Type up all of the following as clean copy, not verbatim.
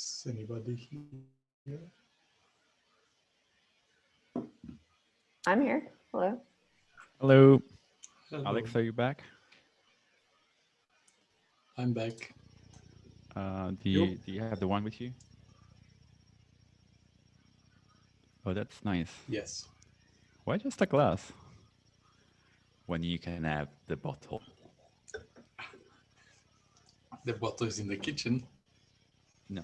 Is anybody here? I'm here. Hello. Hello. Hello. Alex, are you back? I'm back. Do you have the one with you? Oh, that's nice. Yes. Why just a glass when you can have the bottle? The bottle is in the kitchen. No.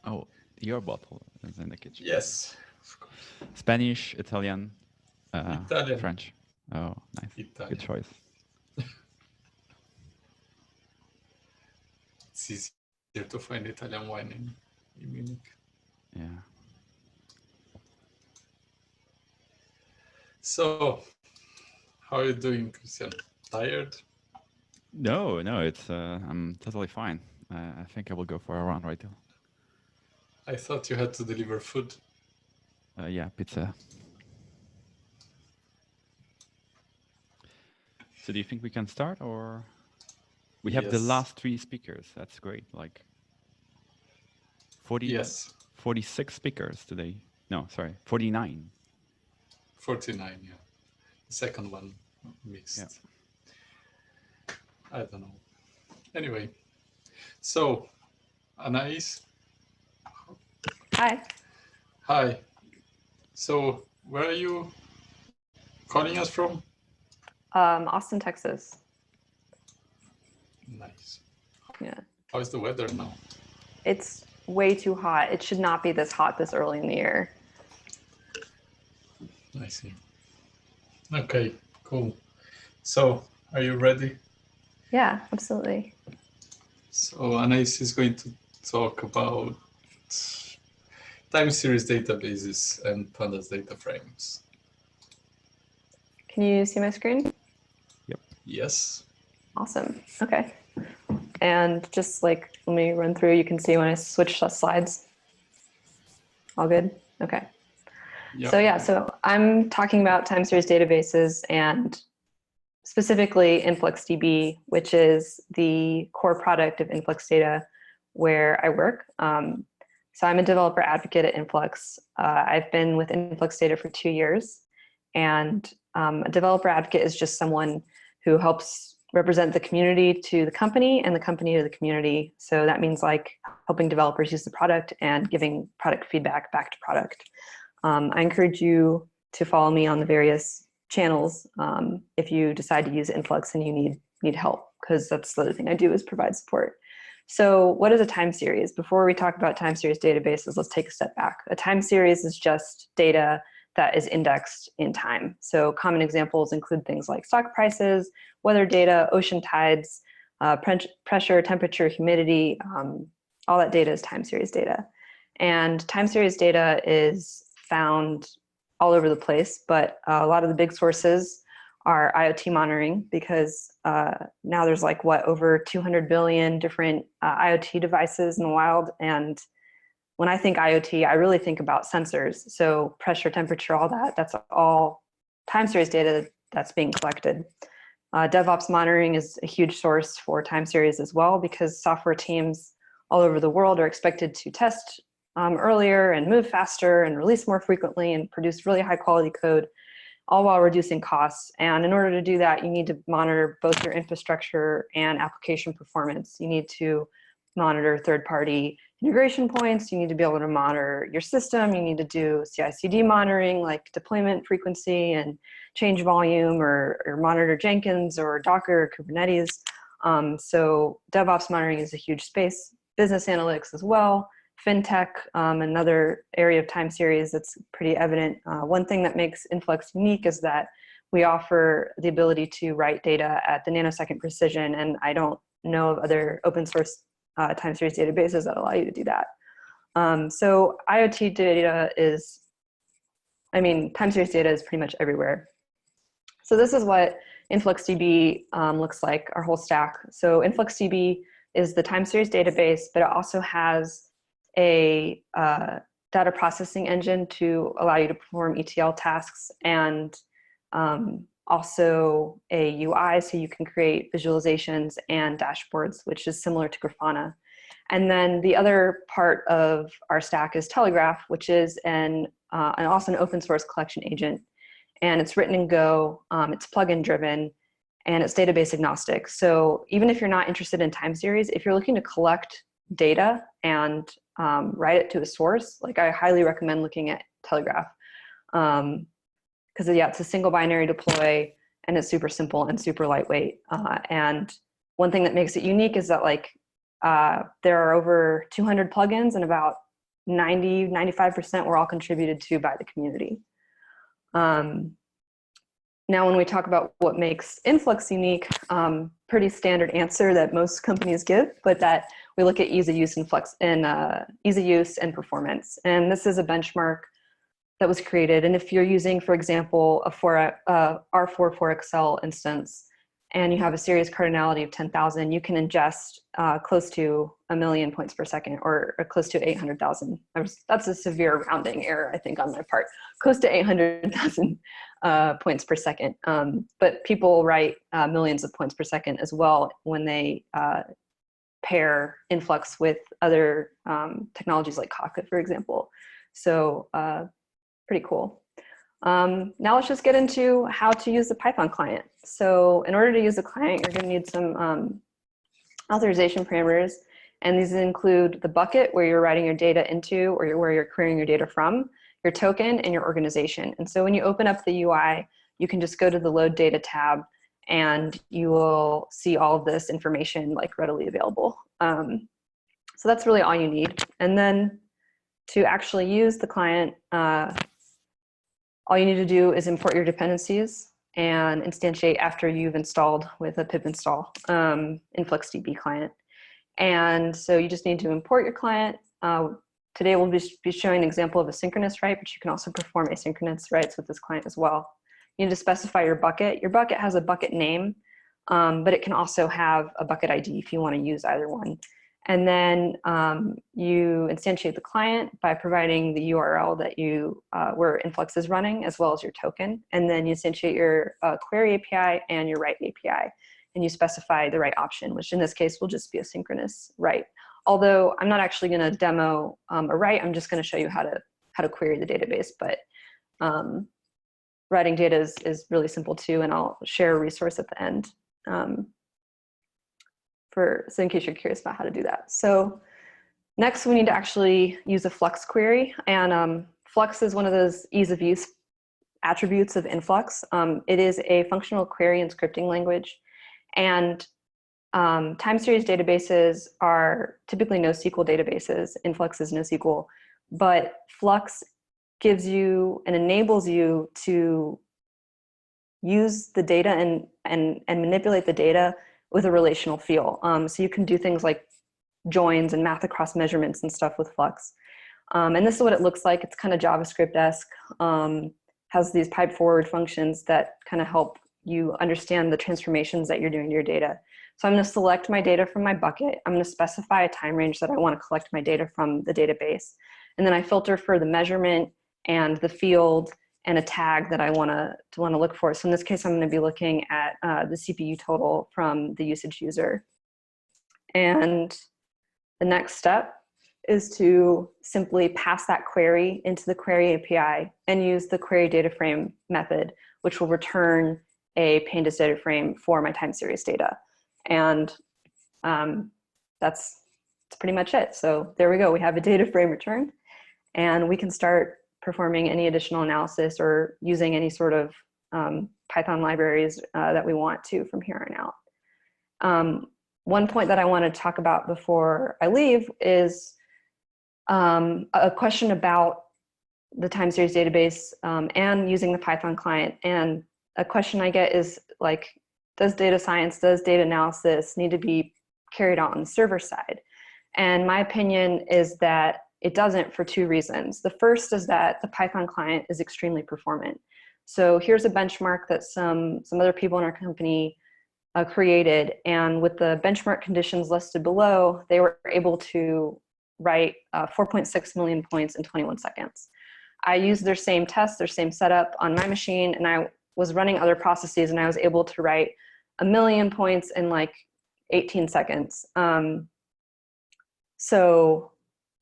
Oh, your bottle is in the kitchen. Yes, of course. Spanish, Italian, Italian. French. Oh, nice. Italian. Good choice. It's easier to find Italian wine in Munich. Yeah. So, how are you doing, Christian? Tired? No, it's I'm totally fine. I think I will go for a run right now. I thought you had to deliver food. Yeah, pizza. So do you think we can start, or we have the Yes. last 3 speakers? That's great. Like 46 speakers today. No, sorry, 49. 49, yeah. The second one missed. Yeah. I don't know. Anyway, so Anais. Hi. Hi. So, where are you calling us from? Austin, Texas. Nice. Yeah. How is the weather now? It's way too hot. It should not be this hot this early in the year. I see. Okay, cool. So, are you ready? Yeah, absolutely. So, Anais is going to talk about TimeSeries databases and Pandas DataFrames. Can you see my screen? Yep. Yes. Awesome. Okay. And just like, let me run through, you can see when I switch slides. All good? Okay. Yep. So I'm talking about time series databases and specifically InfluxDB, which is the core product of Influx Data where I work. So I'm a developer advocate at Influx. I've been with Influx Data for 2 years, and a developer advocate is just someone who helps represent the community to the company and the company to the community. So that means like helping developers use the product and giving product feedback back to product. I encourage you to follow me on the various channels if you decide to use Influx and you need help, because that's the other thing I do is provide support. So what is a time series? Before we talk about time series databases, let's take a step back. A time series is just data that is indexed in time. So common examples include things like stock prices, weather data, ocean tides, pressure, temperature, humidity, all that data is time series data. And time series data is found all over the place, but a lot of the big sources are IoT monitoring, because now there's like over 200 billion different IoT devices in the wild. And when I think IoT, I really think about sensors. So pressure, temperature, all that, that's all time series data that's being collected. DevOps monitoring is a huge source for time series as well, because software teams all over the world are expected to test earlier and move faster and release more frequently and produce really high quality code, all while reducing costs. And in order to do that, you need to monitor both your infrastructure and application performance. You need to monitor third-party integration points. You need to be able to monitor your system. You need to do CI/CD monitoring, like deployment frequency and change volume, or monitor Jenkins or Docker or Kubernetes. So DevOps monitoring is a huge space. Business analytics as well. FinTech, another area of time series that's pretty evident. One thing that makes Influx unique is that we offer the ability to write data at the nanosecond precision, and I don't know of other open source time series databases that allow you to do that. So IoT data time series data is pretty much everywhere. So this is what InfluxDB looks like, our whole stack. So InfluxDB is the time series database, but it also has a data processing engine to allow you to perform ETL tasks, and also a UI so you can create visualizations and dashboards, which is similar to Grafana. And then the other part of our stack is Telegraph, which is an also an open source collection agent. And it's written in Go, it's plugin driven, and it's database agnostic. So even if you're not interested in time series, if you're looking to collect data and write it to a source, like I highly recommend looking at Telegraph. Because yeah, it's a single binary deploy, and it's super simple and super lightweight. And one thing that makes it unique is that like there are over 200 plugins, and about 95% were all contributed to by the community. Now, when we talk about what makes Influx unique, pretty standard answer that most companies give, but that we look at ease of use ease of use and performance. And this is a benchmark that was created. And if you're using, for example, a R4 for Excel instance, and you have a series cardinality of 10,000, you can ingest close to 1 million points per second, or close to 800,000. That's a severe rounding error, I think, on my part. Close to 800,000 points per second. But people write millions of points per second as well when they pair Influx with other technologies like Kafka, for example. So pretty cool. Now let's just get into how to use the Python client. So in order to use the client, you're going to need some authorization parameters. And these include the bucket where you're writing your data into, or where you're querying your data from, your token, and your organization. And so when you open up the UI, you can just go to the Load Data tab, and you will see all of this information like readily available. So that's really all you need. And then to actually use the client, all you need to do is import your dependencies and instantiate after you've installed with a pip install InfluxDB client. And so you just need to import your client. Today we'll be showing an example of a synchronous write, but you can also perform asynchronous writes with this client as well. You need to specify your bucket. Your bucket has a bucket name, but it can also have a bucket ID if you want to use either one. And then you instantiate the client by providing the URL that where Influx is running, as well as your token. And then you instantiate your query API and your write API. And you specify the write option, which in this case will just be a synchronous write. Although I'm not actually going to demo a write, I'm just going to show you how to query the database. But writing data is really simple too, and I'll share a resource at the end. So in case you're curious about how to do that. So next we need to actually use a Flux query, and Flux is one of those ease of use attributes of Influx. It is a functional query and scripting language, and time series databases are typically NoSQL databases. Influx is NoSQL, but Flux gives you and enables you to use the data and manipulate the data with a relational feel. So you can do things like joins and math across measurements and stuff with Flux. And this is what it looks like. It's kind of JavaScript-esque, has these pipe forward functions that kind of help you understand the transformations that you're doing to your data. So I'm going to select my data from my bucket. I'm going to specify a time range that I want to collect my data from the database. And then I filter for the measurement and the field and a tag that I want to look for. So in this case, I'm going to be looking at the CPU total from the usage user. And the next step is to simply pass that query into the query API and use the query data frame method, which will return a Pandas data frame for my time series data. And that's pretty much it. So there we go. We have a data frame returned, and we can start performing any additional analysis or using any sort of Python libraries that we want to from here on out. One point that I want to talk about before I leave is a question about the time series database and using the Python client. And a question I get is like, does data science, does data analysis need to be carried out on the server side? And my opinion is that it doesn't, for two reasons. The first is that the Python client is extremely performant. So here's a benchmark that some other people in our company created, and with the benchmark conditions listed below, they were able to write 4.6 million points in 21 seconds. I used their same test, their same setup on my machine, and I was running other processes, and I was able to write 1 million points in like 18 seconds. So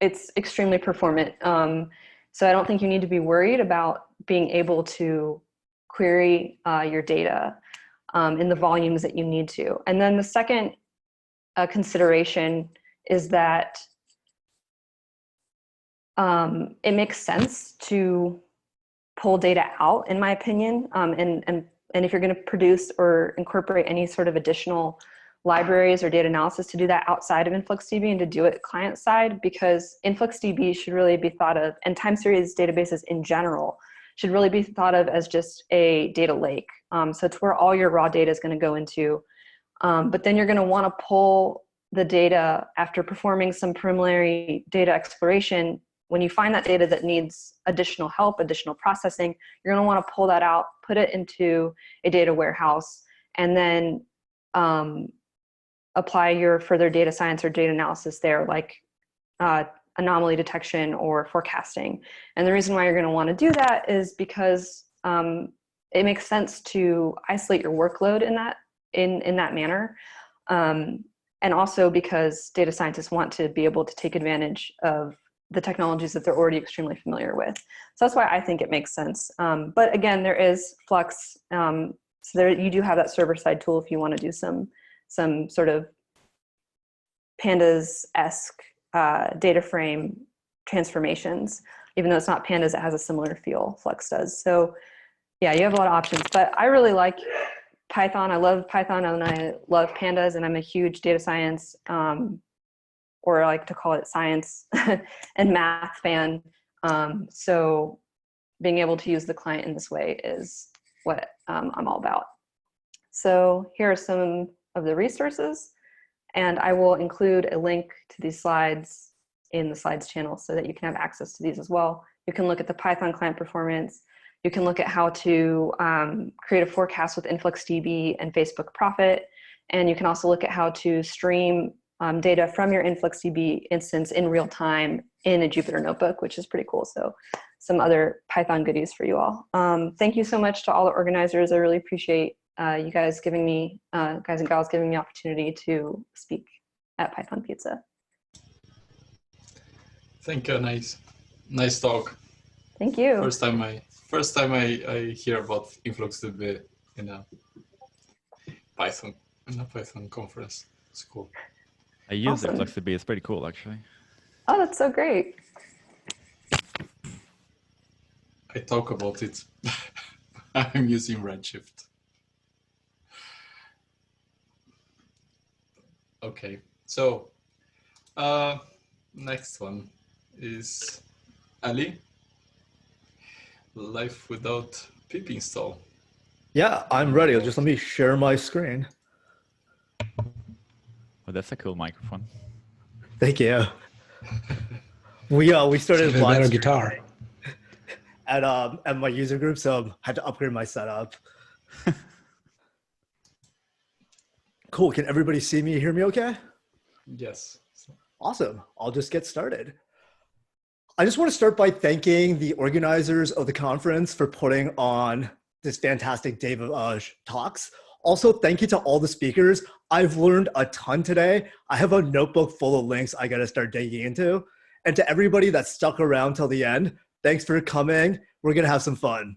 it's extremely performant. So I don't think you need to be worried about being able to query your data in the volumes that you need to. And then the second consideration is that it makes sense to pull data out, in my opinion, and if you're going to produce or incorporate any sort of additional libraries or data analysis, to do that outside of InfluxDB and to do it client side, because InfluxDB should really be thought of, and time series databases in general should really be thought of as just a data lake. So it's where all your raw data is going to go into. But then you're going to want to pull the data after performing some preliminary data exploration. When you find that data that needs additional help, additional processing, you're going to want to pull that out, put it into a data warehouse, and then apply your further data science or data analysis there, like anomaly detection or forecasting. And the reason why you're going to want to do that is because it makes sense to isolate your workload in that manner. And also because data scientists want to be able to take advantage of the technologies that they're already extremely familiar with. So that's why I think it makes sense. But again, there is Flux. So there, you do have that server-side tool if you want to do some sort of Pandas-esque data frame transformations. Even though it's not Pandas, it has a similar feel, Flux does. So yeah, you have a lot of options. But I really like Python. I love Python and I love Pandas, and I'm a huge data science, or I like to call it science and math fan. So being able to use the client in this way is what I'm all about. So here are some of the resources, and I will include a link to these slides in the slides channel so that you can have access to these as well. You can look at the Python client performance. You can look at how to create a forecast with InfluxDB and Facebook Profit. And you can also look at how to stream data from your InfluxDB instance in real time in a Jupyter notebook, which is pretty cool. So some other Python goodies for you all. Thank you so much to all the organizers. I really appreciate you guys giving me, guys and gals giving me opportunity to speak at Python Pizza. Thank you, Anais. Nice talk. Thank you. First time I hear about InfluxDB in a Python conference. It's cool. I use Awesome. InfluxDB. It's pretty cool, actually. Oh, that's so great. I talk about it. I'm using Redshift. Okay, so next one is Aly. Life without pip install. Yeah, I'm ready. Just let me share my screen. Oh, that's a cool microphone. Thank you. We started a better guitar at my user group, so I had to upgrade my setup. Cool. Can everybody see me, hear me okay? Yes. Awesome. I'll just get started. I just want to start by thanking the organizers of the conference for putting on this fantastic day of talks. Also, thank you to all the speakers. I've learned a ton today. I have a notebook full of links I got to start digging into. And to everybody that stuck around till the end, thanks for coming. We're going to have some fun.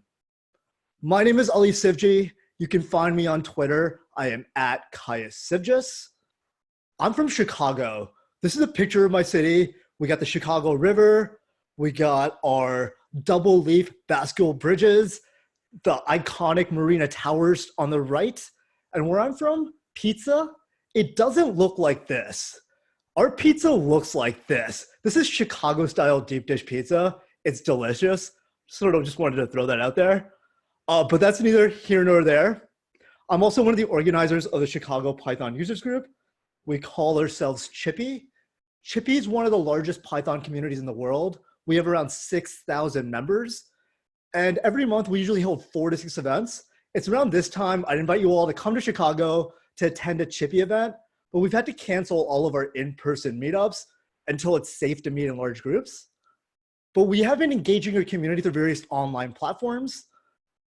My name is Aly Sivji. You can find me on Twitter. I am at @Sivjis. I'm from Chicago. This is a picture of my city. We got the Chicago River. We got our double leaf basketball bridges, the iconic Marina Towers on the right. And where I'm from, pizza, it doesn't look like this. Our pizza looks like this. This is Chicago style deep dish pizza. It's delicious. Sort of just wanted to throw that out there. But that's neither here nor there. I'm also one of the organizers of the Chicago Python users group. We call ourselves Chippy. Chippy is one of the largest Python communities in the world. We have around 6,000 members. And every month we usually hold 4 to 6 events. It's around this time I'd invite you all to come to Chicago to attend a Chippy event, but we've had to cancel all of our in-person meetups until it's safe to meet in large groups. But we have been engaging our community through various online platforms.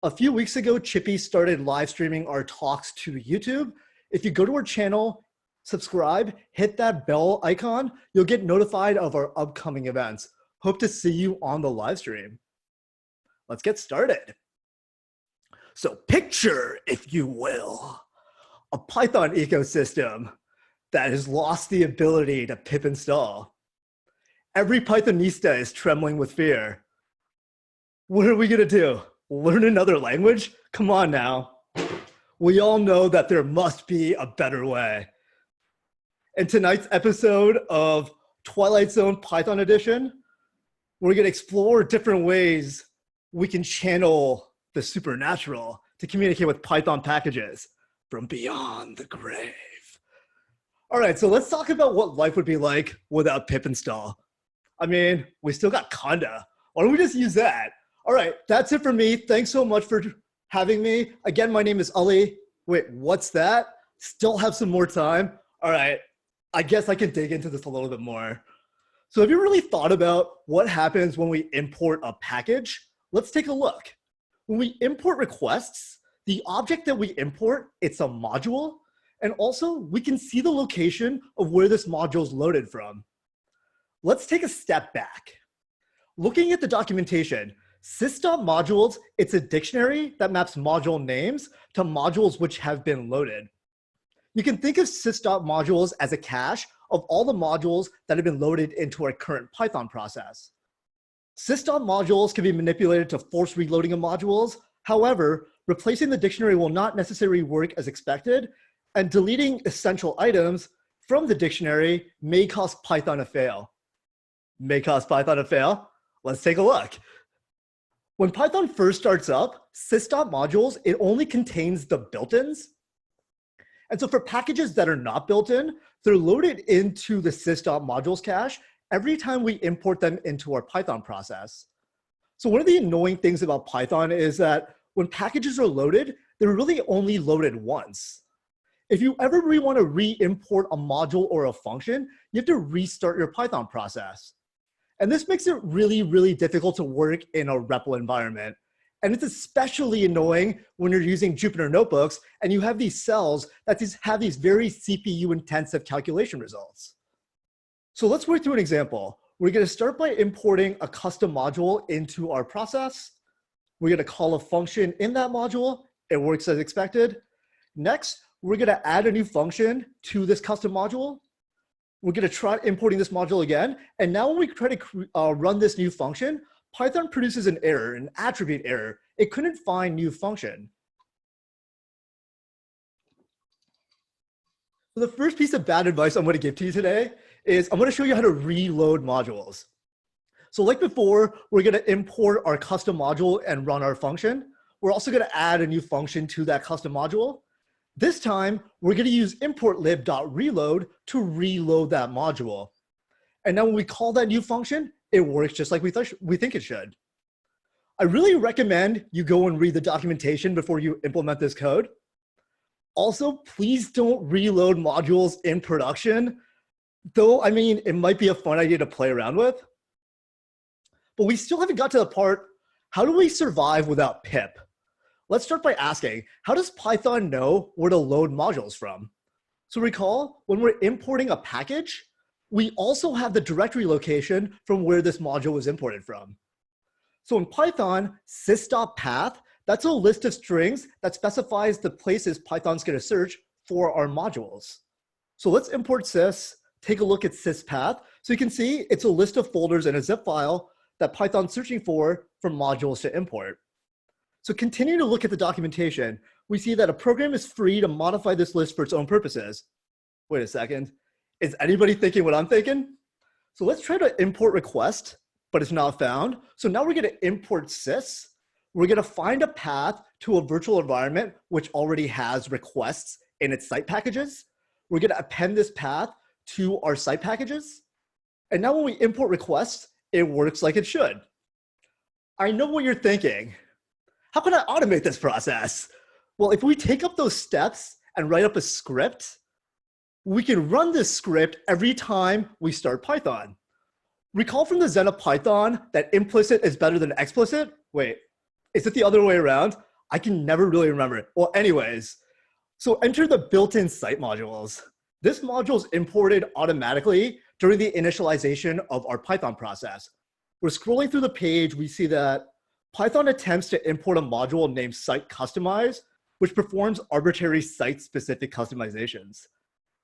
A few weeks ago, Chippy started live streaming our talks to YouTube. If you go to our channel, subscribe, hit that bell icon. You'll get notified of our upcoming events. Hope to see you on the live stream. Let's get started. So picture, if you will, a Python ecosystem that has lost the ability to pip install. Every Pythonista is trembling with fear. What are we gonna do? Learn another language? Come on now. We all know that there must be a better way. In tonight's episode of Twilight Zone Python Edition, we're gonna explore different ways we can channel the supernatural to communicate with Python packages from beyond the grave. All right, so let's talk about what life would be like without pip install. I mean, we still got conda. Why don't we just use that? All right, that's it for me. Thanks so much for having me. Again, my name is Aly. Wait, what's that? Still have some more time? All right, I guess I can dig into this a little bit more. So have you really thought about what happens when we import a package? Let's take a look. When we import requests, the object that we import, it's a module. And also, we can see the location of where this module is loaded from. Let's take a step back. Looking at the documentation, sys.modules, it's a dictionary that maps module names to modules which have been loaded. You can think of sys.modules as a cache of all the modules that have been loaded into our current Python process. Sys.modules can be manipulated to force reloading of modules. However, replacing the dictionary will not necessarily work as expected, and deleting essential items from the dictionary may cause Python to fail. May cause Python to fail? Let's take a look. When Python first starts up, sys.modules, it only contains the built-ins. And so for packages that are not built in, they're loaded into the sys.modules cache every time we import them into our Python process. So one of the annoying things about Python is that when packages are loaded, they're really only loaded once. If you ever really want to re-import a module or a function, you have to restart your Python process. And this makes it really, really difficult to work in a REPL environment. And it's especially annoying when you're using Jupyter notebooks and you have these cells that have these very CPU-intensive calculation results. So let's work through an example. We're going to start by importing a custom module into our process. We're going to call a function in that module. It works as expected. Next, we're going to add a new function to this custom module. We're going to try importing this module again. And now when we try to run this new function, Python produces an error, an attribute error. It couldn't find new function. So the first piece of bad advice I'm going to give to you today is I'm going to show you how to reload modules. So like before, we're going to import our custom module and run our function. We're also going to add a new function to that custom module. This time, we're going to use importlib.reload to reload that module. And now when we call that new function, it works just like we think it should. I really recommend you go and read the documentation before you implement this code. Also, please don't reload modules in production, though, I mean, it might be a fun idea to play around with. But we still haven't got to the part, how do we survive without pip? Let's start by asking, how does Python know where to load modules from? So recall, when we're importing a package, we also have the directory location from where this module was imported from. So in Python, sys.path, that's a list of strings that specifies the places Python's going to search for our modules. So let's import sys, take a look at syspath. So you can see it's a list of folders in a zip file that Python's searching for modules to import. So continue to look at the documentation. We see that a program is free to modify this list for its own purposes. Wait a second. Is anybody thinking what I'm thinking? So let's try to import request, but it's not found. So now we're going to import sys. We're going to find a path to a virtual environment which already has requests in its site packages. We're going to append this path to our site packages. And now when we import requests, it works like it should. I know what you're thinking. How can I automate this process? Well, if we take up those steps and write up a script, we can run this script every time we start Python. Recall from the Zen of Python that implicit is better than explicit? Wait, is it the other way around? I can never really remember it. Well, anyways, so enter the built-in site modules. This module is imported automatically during the initialization of our Python process. We're scrolling through the page, we see that Python attempts to import a module named site customize, which performs arbitrary site-specific customizations.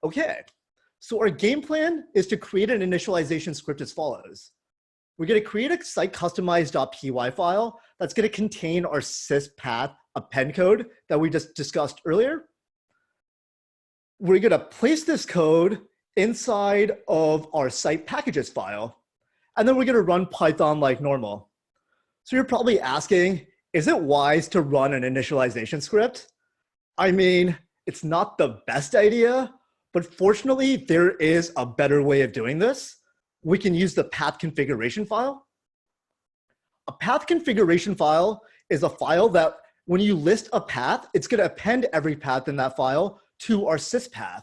Okay, so our game plan is to create an initialization script as follows. We're going to create a site customize.py file that's going to contain our syspath append code that we just discussed earlier. We're going to place this code inside of our site packages file, and then we're going to run Python like normal. So you're probably asking, is it wise to run an initialization script? I mean, it's not the best idea, but fortunately, there is a better way of doing this. We can use the path configuration file. A path configuration file is a file that when you list a path, it's going to append every path in that file to our syspath.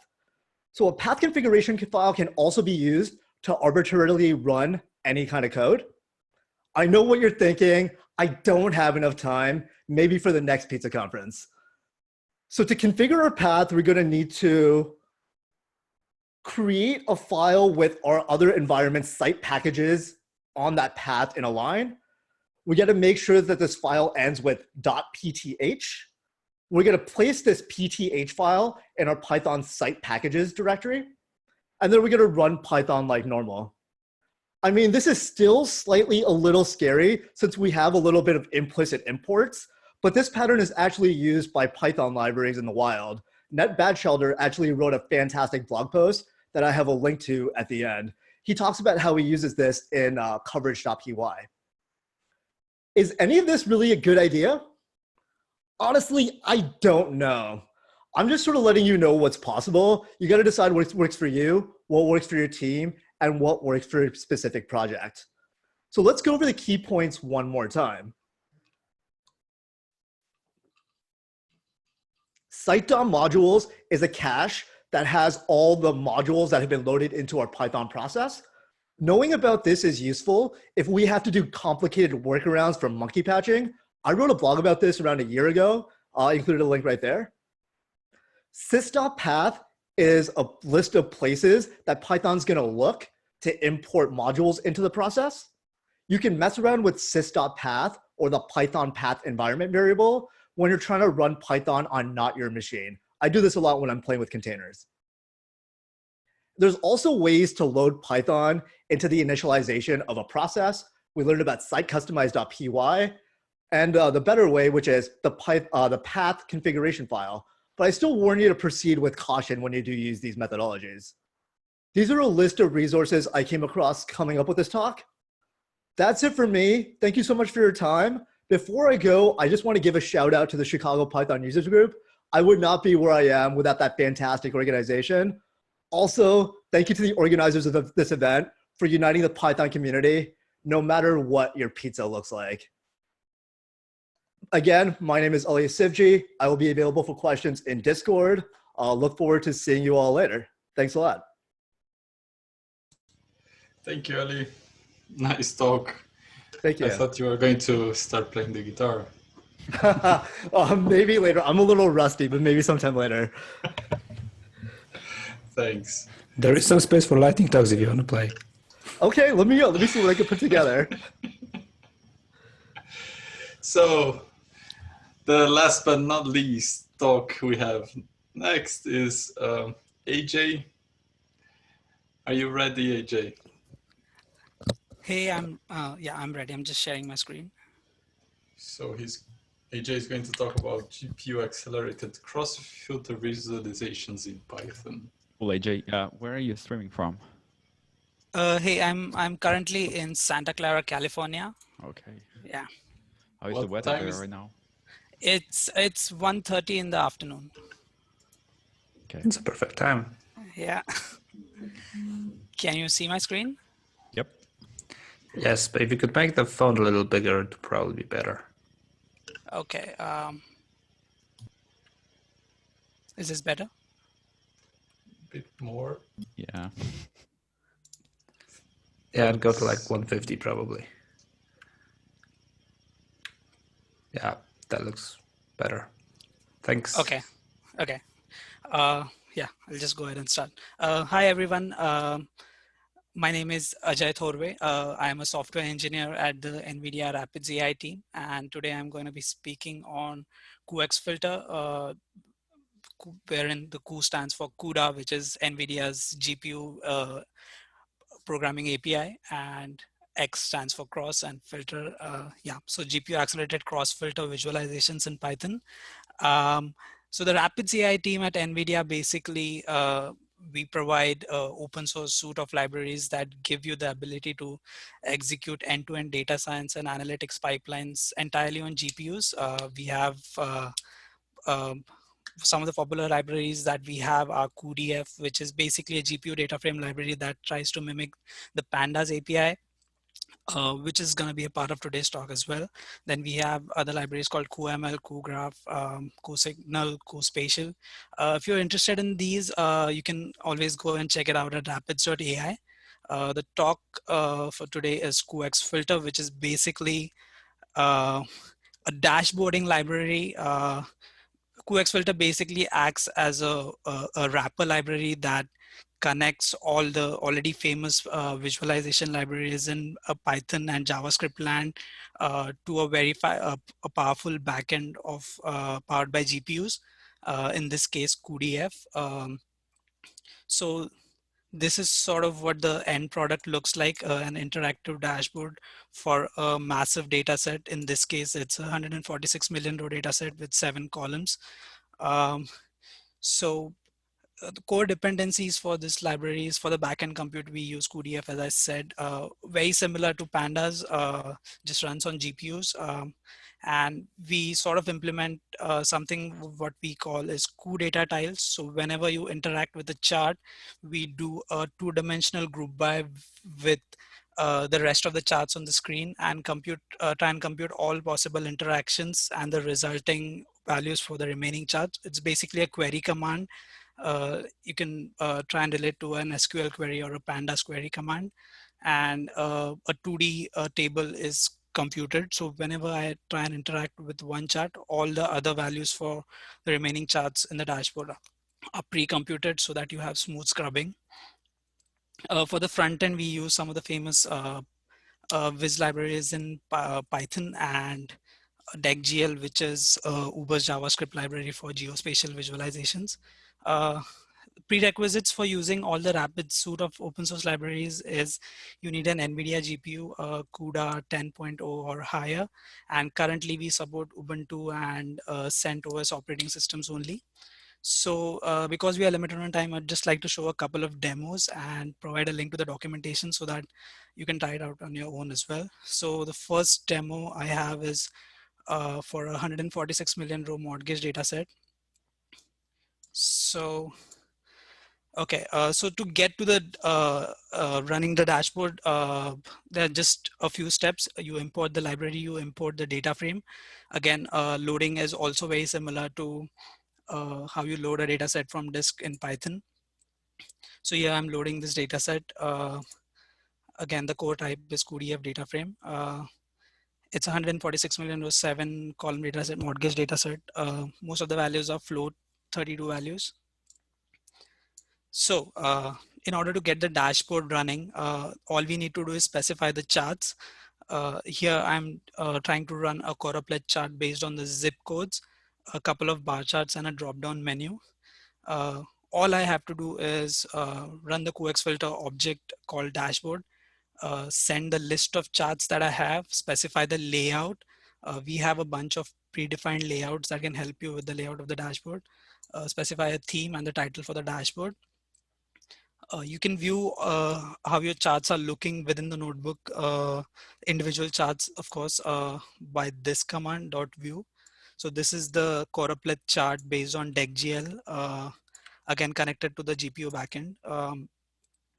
So a path configuration file can also be used to arbitrarily run any kind of code. I know what you're thinking. I don't have enough time, maybe for the next pizza conference. So to configure our path, we're going to need to create a file with our other environment site packages on that path in a line. We got to make sure that this file ends with .pth. We're going to place this pth file in our Python site packages directory. And then we're going to run Python like normal. I mean, this is still slightly a little scary since we have a little bit of implicit imports, but this pattern is actually used by Python libraries in the wild. Ned Batchelder actually wrote a fantastic blog post that I have a link to at the end. He talks about how he uses this in coverage.py. Is any of this really a good idea? Honestly, I don't know. I'm just sort of letting you know what's possible. You got to decide what works for you, what works for your team, and what works for a specific project. So let's go over the key points one more time. Site.modules is a cache that has all the modules that have been loaded into our Python process. Knowing about this is useful if we have to do complicated workarounds for monkey patching. I wrote a blog about this around a year ago. I included a link right there. Sys.path is a list of places that Python's going to look to import modules into the process. You can mess around with sys.path or the Python path environment variable when you're trying to run Python on not your machine. I do this a lot when I'm playing with containers. There's also ways to load Python into the initialization of a process. We learned about site customize.py and the better way, which is the path configuration file. But I still warn you to proceed with caution when you do use these methodologies. These are a list of resources I came across coming up with this talk. That's it for me. Thank you so much for your time. Before I go, I just want to give a shout out to the Chicago Python Users Group. I would not be where I am without that fantastic organization. Also, thank you to the organizers of this event for uniting the Python community, no matter what your pizza looks like. Again, my name is Aly Sivji. I will be available for questions in Discord. I'll look forward to seeing you all later. Thanks a lot. Thank you, Ali. Nice talk. Thank you. I thought you were going to start playing the guitar. Maybe later. I'm a little rusty, but maybe sometime later. Thanks. There is some space for lightning talks if you want to play. Okay, let me see what I can put together. So, the last but not least talk we have next is Ajay. Are you ready, Ajay? Hey, I'm ready. I'm just sharing my screen. So Ajay is going to talk about GPU accelerated cross-filter visualizations in Python. Well, AJ, where are you streaming from? Hey, I'm currently in Santa Clara, California. Okay. Yeah. How is What the weather time there is- right now? It's 1:30 in the afternoon. Okay. It's a perfect time. Yeah. Can you see my screen? Yep. Yes, but if you could make the font a little bigger, it'd probably be better. Okay. Is this better? Bit more. Yeah. Yeah, I'd go to like 150 probably. Yeah, that looks better. Thanks. Okay. Okay. Yeah, I'll just go ahead and start. Hi, everyone. My name is Ajay Thorve. I am a software engineer at the NVIDIA Rapids AI team. And today I'm going to be speaking on Crossfilter, wherein the Q stands for CUDA, which is NVIDIA's GPU programming API, and X stands for cross and filter. Yeah, so GPU accelerated cross filter visualizations in Python. So the Rapids AI team at NVIDIA basically we provide open source suite of libraries that give you the ability to execute end-to-end data science and analytics pipelines entirely on GPUs. We have um, some of the popular libraries that we have are QDF, which is basically a GPU data frame library that tries to mimic the Pandas API. Which is going to be a part of today's talk as well. Then we have other libraries called QML, QGraph, QSignal, QSpatial. If you're interested in these, you can always go and check it out at rapids.ai. The talk for today is Crossfilter, which is basically a dashboarding library. Crossfilter basically acts as a wrapper library that connects all the already famous visualization libraries in Python and JavaScript land to a a powerful backend of powered by GPUs. In this case, QDF. So this is sort of what the end product looks like, an interactive dashboard for a massive data set. In this case, it's a 146 million row data set with 7 columns. Um, so the core dependencies for this library is for the backend compute. We use QDF, as I said, very similar to Pandas, just runs on GPUs. And we sort of implement something what we call is data tiles. So whenever you interact with the chart, we do a 2-dimensional group by with the rest of the charts on the screen and try and compute all possible interactions and the resulting values for the remaining charts. It's basically a query command. You can try and relate to an SQL query or a Pandas query command, and a 2D table is computed. So whenever I try and interact with one chart, all the other values for the remaining charts in the dashboard are pre-computed so that you have smooth scrubbing. For the front end, we use some of the famous Viz libraries in Python and DeckGL, which is Uber's JavaScript library for geospatial visualizations. Prerequisites for using all the rapid suite of open source libraries is you need an NVIDIA GPU, CUDA 10.0 or higher. And currently we support Ubuntu and CentOS operating systems only. So because we are limited on time, I'd just like to show a couple of demos and provide a link to the documentation so that you can try it out on your own as well. So the first demo I have is for a 146 million row mortgage data set. So, okay, so to get to the running the dashboard, there are just a few steps. You import the library, you import the data frame. Again, loading is also very similar to how you load a data set from disk in Python. So here I'm loading this data set. Again, the core type is QDF data frame. It's 146 million row 7 column data set, mortgage data set. Most of the values are float, 32 values. So in order to get the dashboard running, all we need to do is specify the charts. Here I'm trying to run a choropleth chart based on the zip codes, a couple of bar charts and a drop-down menu. All I have to do is run the Crossfilter object called dashboard, send the list of charts that I have, specify the layout. We have a bunch of predefined layouts that can help you with the layout of the dashboard. Specify a theme and the title for the dashboard. You can view how your charts are looking within the notebook, individual charts, of course, by this command .view. So this is the choropleth chart based on DeckGL, again connected to the GPU backend.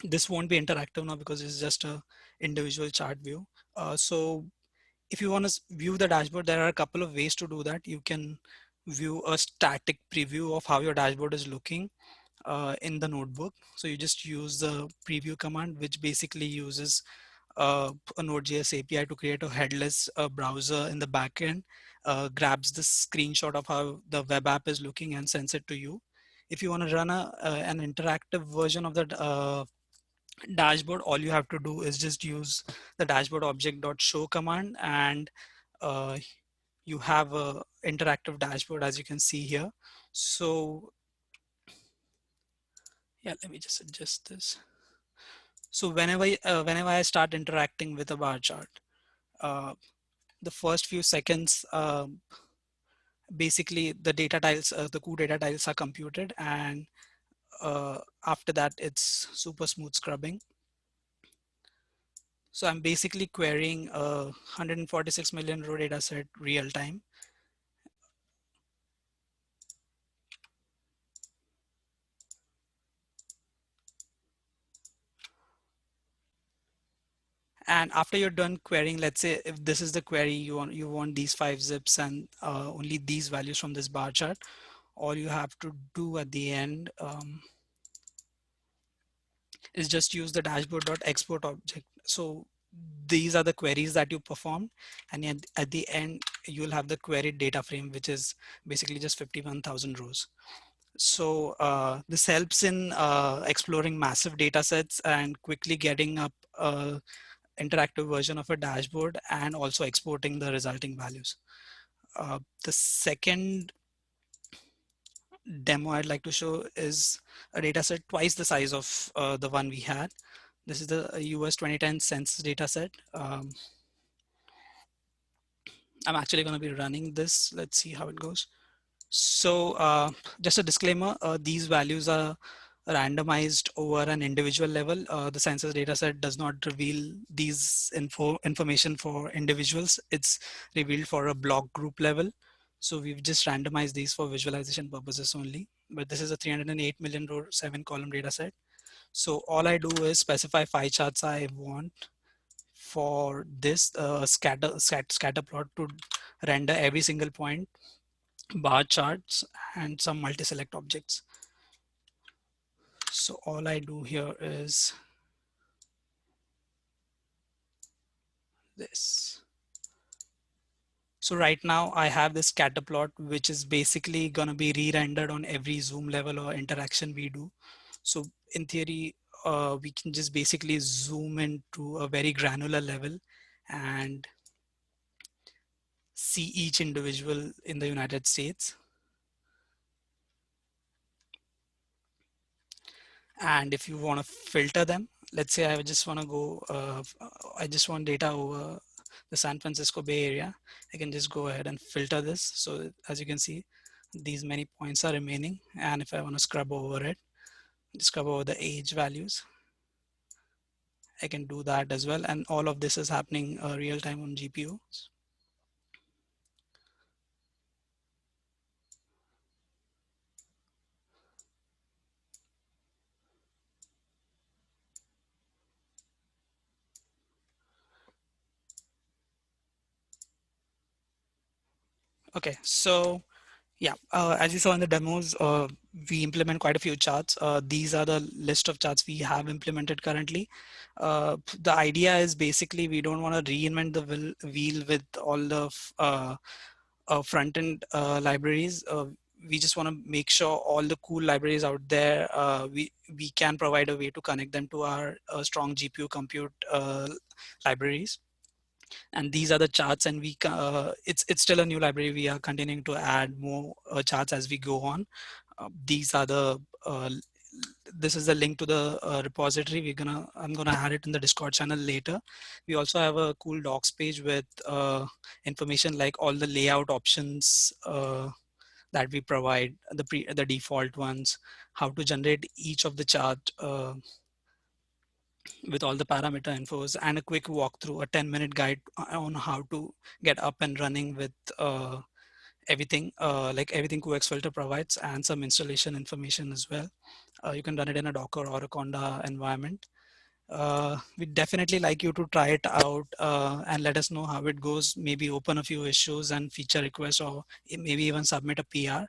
This won't be interactive now because it's just a individual chart view. So if you want to view the dashboard, there are a couple of ways to do that. You can view a static preview of how your dashboard is looking in the notebook. So you just use the preview command, which basically uses a Node.js API to create a headless browser in the backend, grabs the screenshot of how the web app is looking and sends it to you. if you want to run an interactive version of the dashboard, all you have to do is just use the dashboard object.show command, and you have a interactive dashboard, as you can see here. So yeah, let me just adjust this. So whenever I start interacting with a bar chart, the first few seconds, basically the data tiles, the core data tiles are computed, and after that it's super smooth scrubbing. So I'm basically querying a 146 million row data set real time. And after you're done querying, let's say if this is the query, you want these 5 zips and only these values from this bar chart, all you have to do at the end is just use the dashboard.export object. So these are the queries that you performed, and at the end you'll have the queried data frame, which is basically just 51,000 rows. So this helps in exploring massive data sets and quickly getting up interactive version of a dashboard, and also exporting the resulting values. The second demo I'd like to show is a data set twice the size of the one we had. This is the US 2010 census data set. I'm actually going to be running this. Let's see how it goes. So just a disclaimer, these values are randomized over an individual level. The census data set does not reveal these information for individuals. It's revealed for a block group level. So we've just randomized these for visualization purposes only. But this is a 308 million row 7 column data set. So all I do is specify 5 charts I want for this scatter plot to render every single point, bar charts, and some multi-select objects. So all I do here is this. So right now I have this scatter plot, which is basically going to be re-rendered on every zoom level or interaction we do. So in theory, we can just basically zoom into a very granular level and see each individual in the United States. And if you want to filter them, let's say I just want to go, I just want data over the San Francisco Bay Area, I can just go ahead and filter this. So as you can see, these many points are remaining. And if I want to scrub over it, just scrub over the age values, I can do that as well. And all of this is happening real time on GPU. Okay, so yeah, as you saw in the demos, we implement quite a few charts. These are the list of charts we have implemented currently. The idea is basically we don't want to reinvent the wheel with all the front-end libraries. We just want to make sure all the cool libraries out there, we can provide a way to connect them to our strong GPU compute libraries. And these are the charts, and it's still a new library. We are continuing to add more charts as we go on. These are the this is the link to the repository. I'm gonna add it in the Discord channel later. We also have a cool docs page with information like all the layout options that we provide, the default ones, how to generate each of the chart with all the parameter infos, and a quick walkthrough, a 10-minute guide on how to get up and running with everything, like everything Crossfilter provides, and some installation information as well. You can run it in a Docker or a Conda environment. We'd definitely like you to try it out and let us know how it goes. Maybe open a few issues and feature requests, or maybe even submit a PR.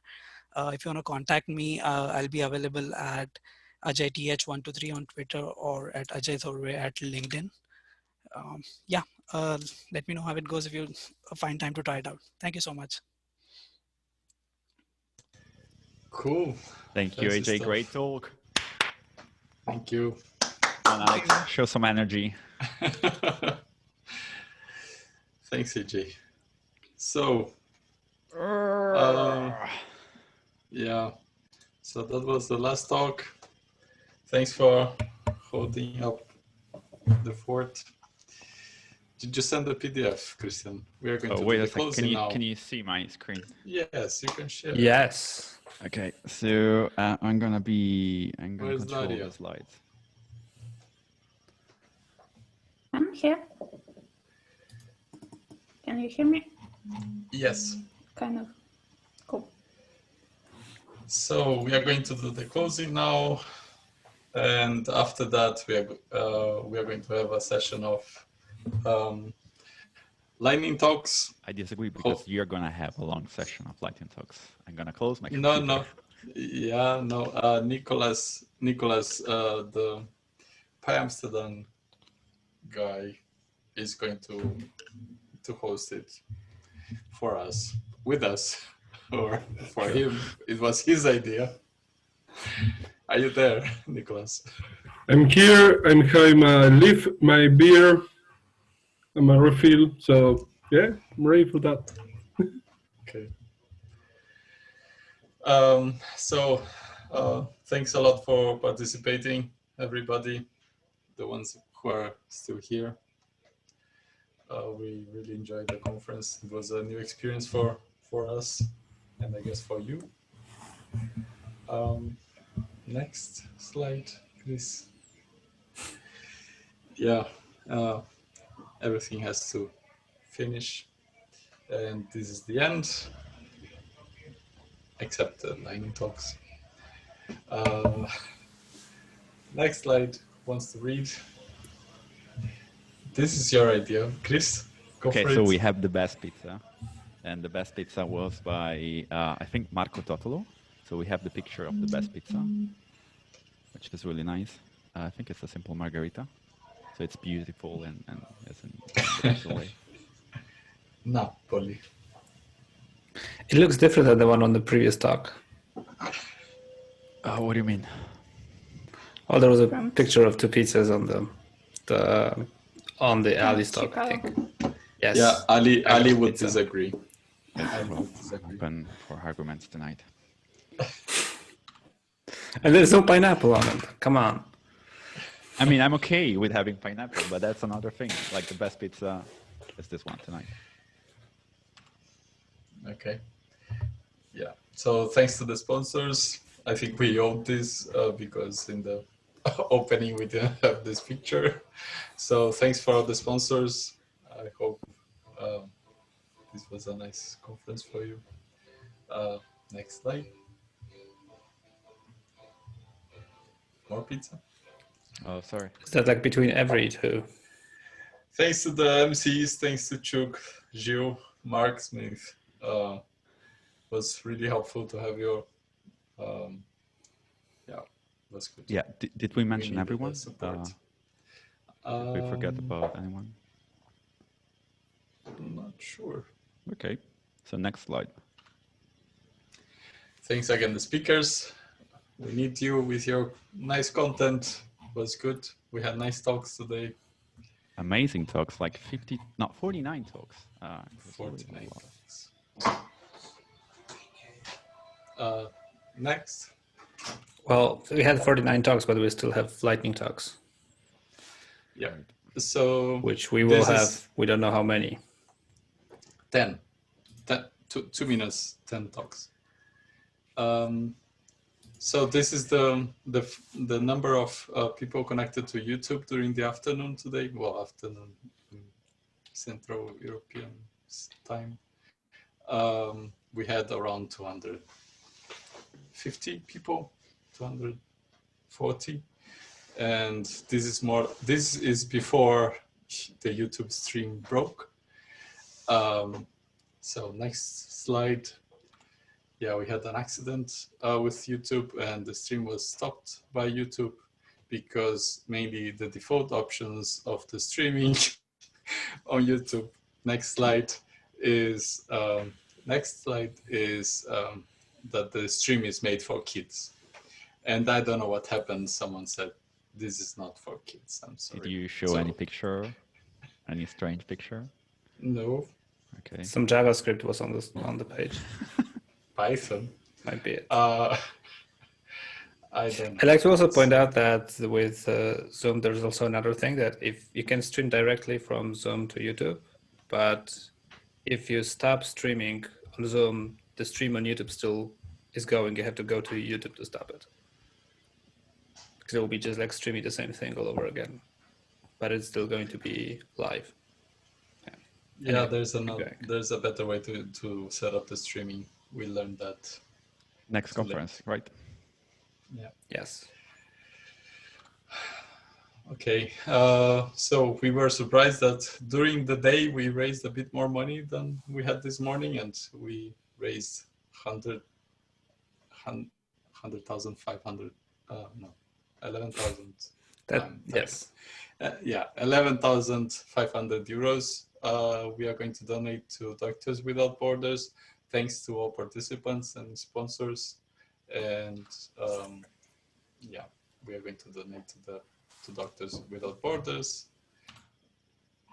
If you want to contact me, I'll be available at AjayTH123 on Twitter, or at Ajay Thorve at LinkedIn. Yeah, let me know how it goes if you find time to try it out. Thank you so much. Cool. Thank you, Fancy AJ. stuff. Great talk. Thank you. Come on, Alex, show some energy. Thanks, AJ. So, yeah, so that was the last talk. Thanks for holding up the fort. Did you send the PDF, Christian? We are going to Wait do a the second. closing now. Can you see my screen? Yes, you can share. Yes. Okay, so I'm gonna Where's control Nadia? the slides. I'm here. Can you hear me? Yes. Kind of. Cool. So we are going to do the closing now, and after that we are going to have a session of lightning talks. I disagree because you're gonna have a long session of lightning talks. I'm gonna close my No, computer. no, yeah, no. Nicholas, the Pi Amsterdam guy, is going to host it for us, with us, or for him. It was his idea. Are you there, Nicholas? I'm here. I'm having my beer and my refill. So yeah, I'm ready for that. Okay. So thanks a lot for participating, everybody, the ones who are still here. We really enjoyed the conference. It was a new experience for us, and I guess for you. Next slide, please. Yeah, everything has to finish, and this is the end, except the lightning talks. Next slide. Wants to read? This is your idea, Chris. Go Okay, for so it. we have the best pizza, and the best pizza was by I think Marco Totolo. So we have the picture of the best pizza, which is really nice. I think it's a simple margarita, so it's beautiful and it's in the best way. Napoli. It looks different than the one on the previous talk. What do you mean? Oh, there was a picture of two pizzas on the Aly's talk, I Chicago. think. Yes. Yeah, Ali would pizza. disagree. Open for arguments tonight. And there's no pineapple on it. Come on. I mean, I'm okay with having pineapple, but that's another thing. Like the best pizza is this one tonight. Okay. Yeah. So thanks to the sponsors. I think we own this because in the opening we didn't have this picture. So thanks for all the sponsors. I hope this was a nice conference for you. Next slide. More pizza. Oh, sorry. Is that like between every two? Thanks to the MCs, thanks to Chuk, Gilles, Mark Smith. Was really helpful to have your, yeah, that's good. Yeah, did we mention needed everyone? the support. Did we forget about anyone? I'm not sure. Okay, so next slide. Thanks again, the speakers. We need you with your nice content. It was good. We had nice talks today. Amazing talks, like 49 talks. 49 talks. Next. Well, we had 49 talks, but we still have lightning talks. Yeah. So which we will have. We don't know how many. 10. 2 minutes, 10 talks. So this is the number of people connected to YouTube during the afternoon today. Well, afternoon in Central European time. We had around 250 people, 240, and this is before the YouTube stream broke. So next slide. Yeah, we had an accident with YouTube, and the stream was stopped by YouTube because mainly the default options of the streaming on YouTube. Next slide is that the stream is made for kids. And I don't know what happened. Someone said, this is not for kids. I'm sorry. Did you show any picture? Any strange picture? No. Okay. Some JavaScript was on the page. Python. Might be it. I don't. I'd like to also point out that with Zoom, there's also another thing that if you can stream directly from Zoom to YouTube, but if you stop streaming on Zoom, the stream on YouTube still is going. You have to go to YouTube to stop it. Because it will be just like streaming the same thing all over again, but it's still going to be live. Yeah, Anyway, there's a better way to set up the streaming. We learned that. Next conference, right? Yeah. Yes. Okay. So we were surprised that during the day we raised a bit more money than we had this morning, and we raised 11,500. No, 11,000. Yes. Yeah, 11,500 euros. We are going to donate to Doctors Without Borders. Thanks to all participants and sponsors, and yeah, we are going to donate to Doctors Without Borders.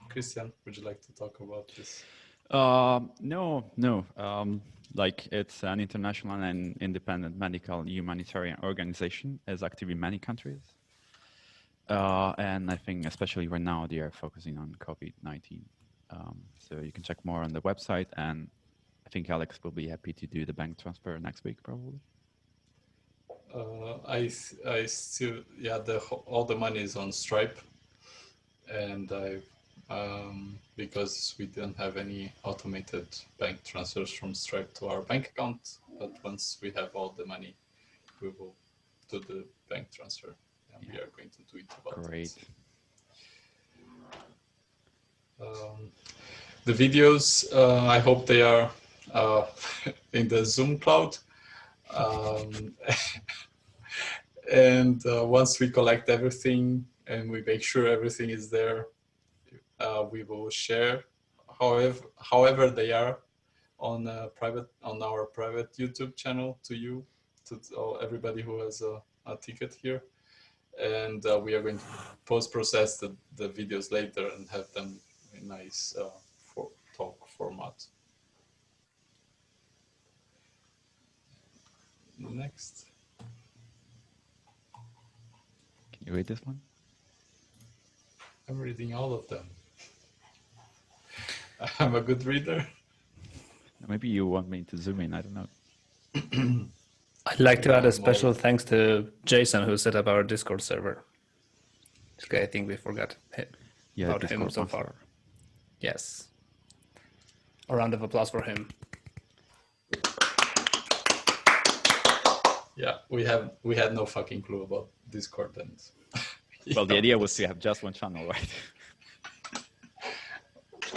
Christian, would you like to talk about this? No. Like it's an international and independent medical humanitarian organization, is active in many countries. And I think especially right now they are focusing on COVID-19. So you can check more on the website, and I think Alex will be happy to do the bank transfer next week, probably. I still, yeah, all the money is on Stripe, and because we don't have any automated bank transfers from Stripe to our bank account, but once we have all the money, we will do the bank transfer, and we are going to do it about Great. The videos, I hope they are in the Zoom cloud. And once we collect everything and we make sure everything is there, we will share however they are on our private YouTube channel to you, to everybody who has a ticket here. And we are going to post-process the videos later and have them in nice talk format. Next. Can you read this one? I'm reading all of them. I'm a good reader. Maybe you want me to zoom in, I don't know. I'd like to add a special thanks to Jason, who set up our Discord server. Okay, I think we forgot about him so far. Yes. A round of applause for him. Yeah, we had no fucking clue about Discord, and well, the idea was to have just one channel, right?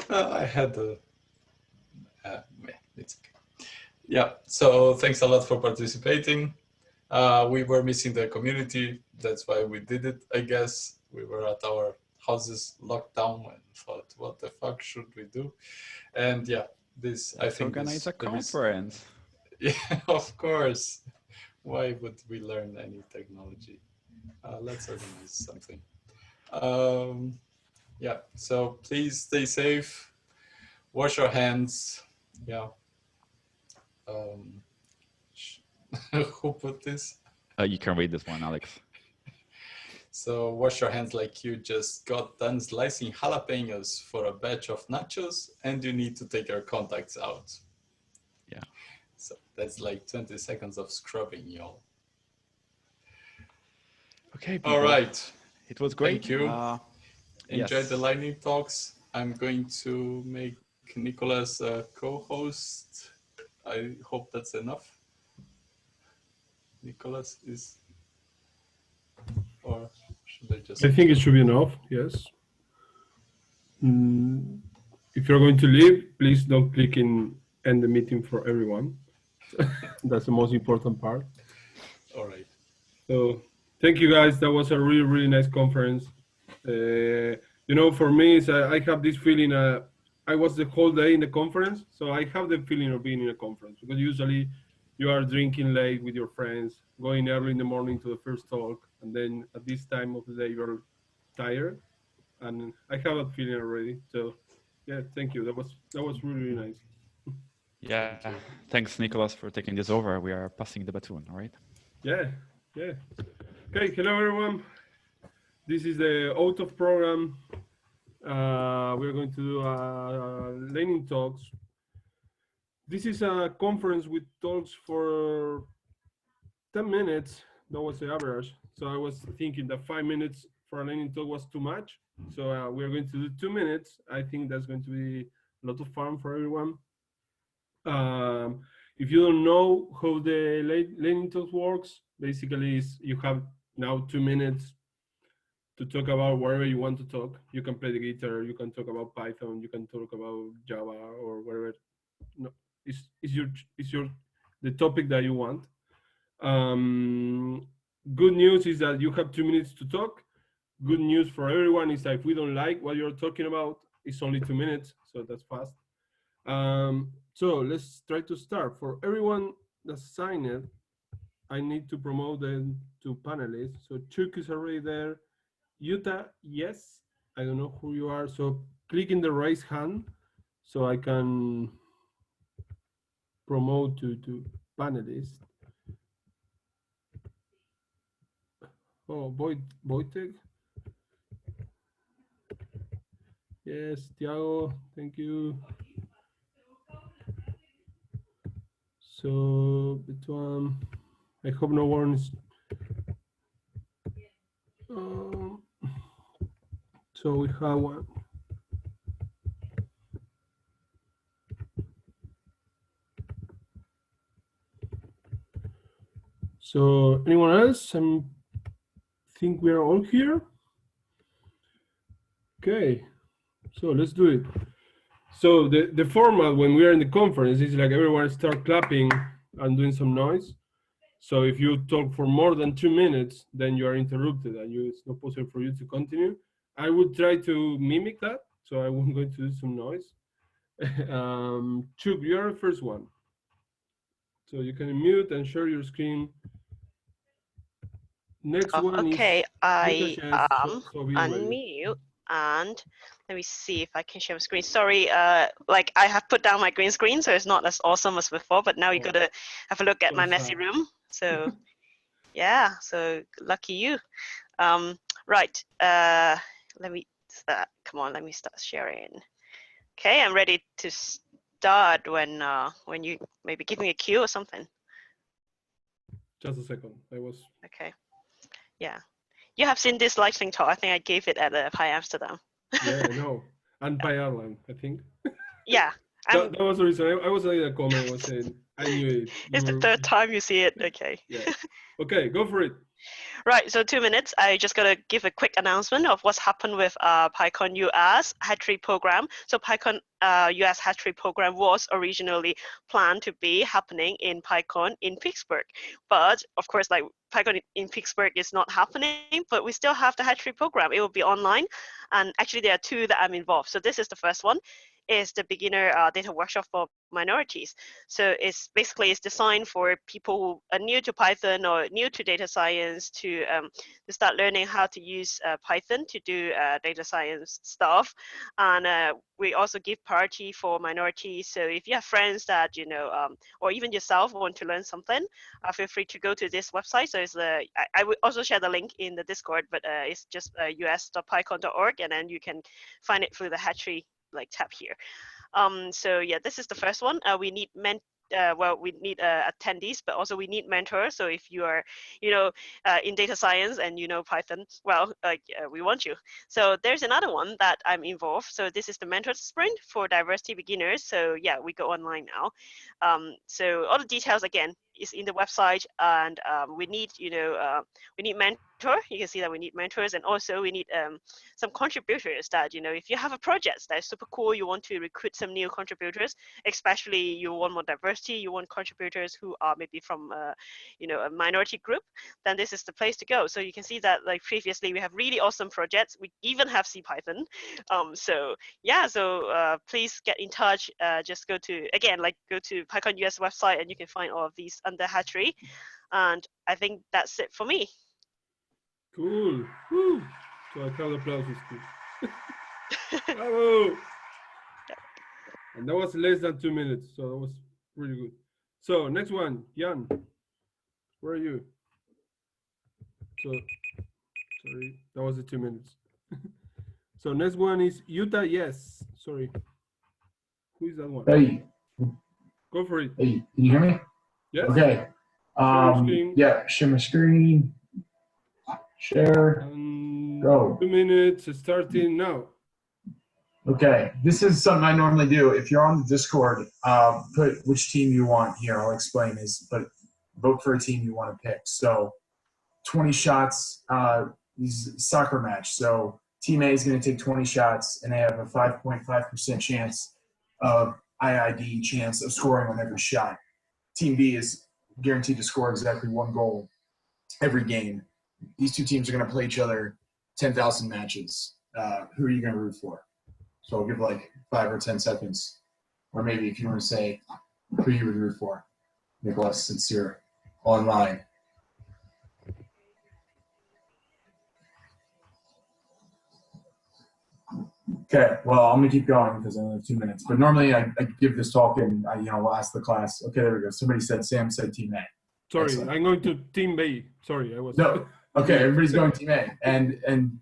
I had it's okay. Yeah, so thanks a lot for participating. We were missing the community, that's why we did it, I guess. We were at our houses locked down and thought, what the fuck should we do? And yeah, I think organize a conference. Yeah, of course. Why would we learn any technology? Let's organize something. Yeah, so please stay safe, wash your hands. Yeah. Who put this? You can read this one, Alex. So wash your hands like you just got done slicing jalapenos for a batch of nachos, and you need to take your contacts out. Yeah. So that's like 20 seconds of scrubbing, y'all. Okay. People. All right. It was great. Thank you. Enjoy yes. the lightning talks. I'm going to make Nicholas a co-host. I hope that's enough. Nicholas is, or should I just? I think it should be enough. Yes. If you're going to leave, please don't click in end the meeting for everyone. That's the most important part. All right. So thank you guys. That was a really, really nice conference. You know, for me, I have this feeling. I was the whole day in the conference, so I have the feeling of being in a conference, because usually you are drinking late with your friends, going early in the morning to the first talk, and then at this time of the day you're tired. And I have that feeling already. So yeah, thank you. That was really, really nice. Yeah, thanks, Nicholas, for taking this over. We are passing the baton, all right? Yeah, yeah. Okay, hello everyone. This is the out of program. We're going to do learning talks. This is a conference with talks for 10 minutes. That was the average. So I was thinking that 5 minutes for a learning talk was too much. So we're going to do 2 minutes. I think that's going to be a lot of fun for everyone. If you don't know how the learning talk works, basically is you have now 2 minutes to talk about whatever you want to talk. You can play the guitar, you can talk about Python, you can talk about Java or whatever. No, it's your the topic that you want. Good news is that you have 2 minutes to talk. Good news for everyone is that if we don't like what you're talking about, it's only 2 minutes, so that's fast. So let's try to start. For everyone that's signed, I need to promote them to panelists. So Chuck is already there. Yuta, yes. I don't know who you are. So click in the raise hand so I can promote to panelists. Oh, Wojtek. Yes, Tiago, thank you. So, I hope no one is. So we have one. So anyone else? I think we are all here. Okay, so let's do it. So the format when we are in the conference is like everyone start clapping and doing some noise. So if you talk for more than 2 minutes, then you are interrupted and it's not possible for you to continue. I would try to mimic that. So I'm going to do some noise. Chuck, you are the first one. So you can mute and share your screen. Next one okay, is I be ready. unmute and let me see if I can share my screen. Sorry, like I have put down my green screen, so it's not as awesome as before, but now you gotta have a look at my messy room. So yeah, so lucky you. Right, let me start. Come on, let me start sharing. Okay, I'm ready to start when you maybe give me a cue or something. Just a second, I was. Okay, yeah. You have seen this lightning talk. I think I gave it at Pi Amsterdam. Yeah, I know. And Pi Ireland, I think. Yeah. That was the reason. I was saying a comment. I was saying I knew it. It's the third time you see it. Okay. Yeah. Okay, go for it. Right, so 2 minutes. I just gotta give a quick announcement of what's happened with PyCon US Hatchery program. So PyCon US Hatchery program was originally planned to be happening in PyCon in Pittsburgh, but of course, like PyCon in Pittsburgh is not happening. But we still have the Hatchery program. It will be online, and actually there are 2 that I'm involved. So this is the first one. Is the beginner data workshop for minorities. So it's basically designed for people who are new to Python or new to data science to start learning how to use Python to do data science stuff. And we also give priority for minorities. So if you have friends that or even yourself want to learn something, feel free to go to this website. So it's I will also share the link in the Discord, but it's just us.pycon.org, and then you can find it through the Hatchery tab here. So yeah, this is the first one. We need we need attendees, but also we need mentors. So if you are, in data science and you know Python, well, we want you. So there's another one that I'm involved. So this is the mentor sprint for diversity beginners. So yeah, we go online now. So all the details again is in the website, and we need, we need mentor. You can see that we need mentors, and also we need some contributors that, if you have a project that is super cool, you want to recruit some new contributors, especially you want more diversity, you want contributors who are maybe from, a minority group, then this is the place to go. So you can see that like previously we have really awesome projects. We even have CPython. So yeah, so please get in touch. Just go to, again, go to PyCon US website, and you can find all of these under Hatchery. And I think that's it for me. Cool. Woo. So a crowd applause is cool. Bravo. And that was less than 2 minutes, so that was really good. So next one, Jan, where are you? So, sorry, that was the 2 minutes. So next one is Utah, yes. Sorry. Who is that one? Hey. Go for it. Hey, can you hear me? Yes. Okay. Yeah, share my screen. Share. Go. 2 minutes starting now. Okay, this is something I normally do. If you're on the Discord, put which team you want here. I'll explain this, but vote for a team you want to pick. So 20 shots, soccer match. So team A is going to take 20 shots, and they have a 5.5% chance of IID chance of scoring on every shot. Team B is guaranteed to score exactly 1 goal every game. These 2 teams are going to play each other 10,000 matches. Who are you going to root for? So I'll give like 5 or 10 seconds. Or maybe if you want to say who you would root for, Nicholas, since you're online. Okay, well, I'm gonna keep going because I only have 2 minutes. But normally I give this talk and we'll ask the class. Okay, there we go. Sam said team A. Sorry, Excellent. I'm going to team B. Sorry, I was. No, okay, everybody's going team A. And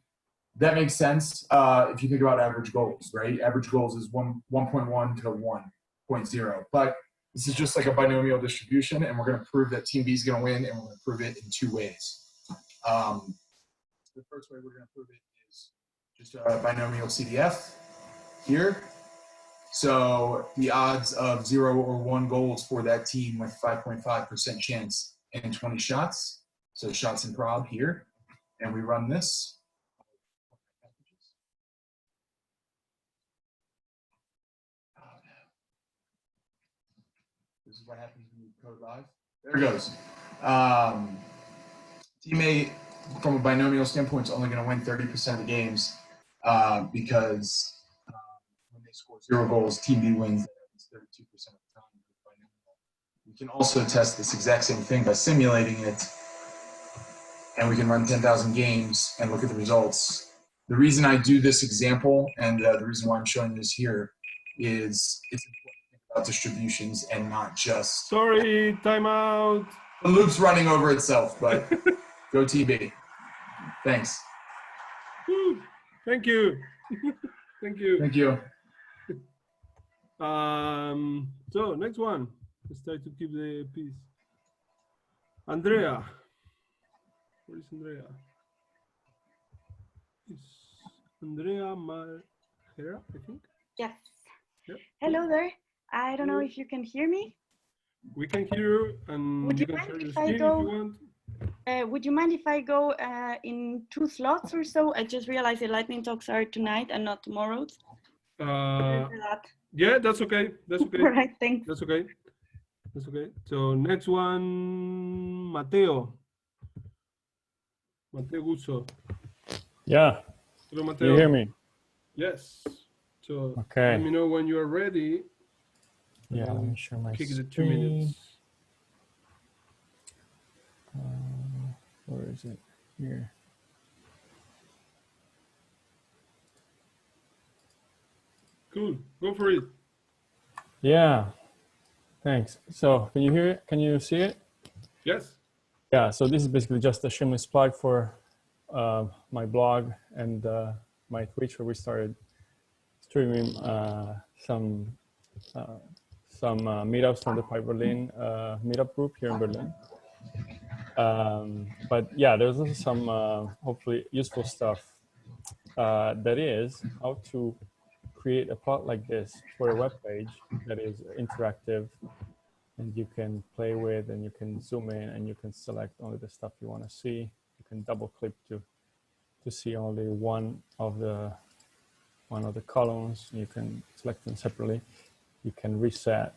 that makes sense if you think about average goals, right? Average goals is 1.1 to 1.0. But this is just like a binomial distribution, and we're gonna prove that team B is gonna win, and we're gonna prove it in 2 ways. The first way we're gonna prove it is just a binomial CDF here. So the odds of 0 or 1 goals for that team with 5.5% chance in 20 shots. So shots in prob here. And we run this. This is what happens when you code live. There it goes. Team A, from a binomial standpoint, is only going to win 30% of the games because when they score 0 goals, Team B wins 32% of the time. We can also test this exact same thing by simulating it, and we can run 10,000 games and look at the results. The reason I do this example and the reason why I'm showing this here is it's important to think about distributions and not just... Sorry, timeout. The loop's running over itself, but go TB. Thanks. Woo. Thank you. Thank you. Thank you. So next one. Let's try to keep the peace. Andrea. Where is Andrea? Is Andrea Margera, I think? Yes. Yep. Hello there. I don't know if you can hear me. We can hear you, and Would you you can mind share your if I screen if go? you want. Would you mind if I go in 2 slots or so? I just realized the lightning talks are tonight and not tomorrow. Yeah, that's okay. That's okay. All right, thanks. That's okay. That's okay. So next one, Mateo. Mateo Gusso. Yeah. Hello, Mateo. Can you hear me? Yes. So okay. Let me know when you are ready. Yeah, let me share my kick screen. The 2 minutes. Where is it? Here. Cool. Go for it. Yeah. Thanks. So can you hear it? Can you see it? Yes. Yeah. So this is basically just a shameless plug for my blog and my Twitch, where we started streaming some meetups from the Pi Berlin meetup group here in Berlin. But yeah, there's also some hopefully useful stuff that is how to create a plot like this for a web page that is interactive and you can play with, and you can zoom in and you can select only the stuff you want to see. You can double click to see only one of the columns. You can select them separately. You can reset.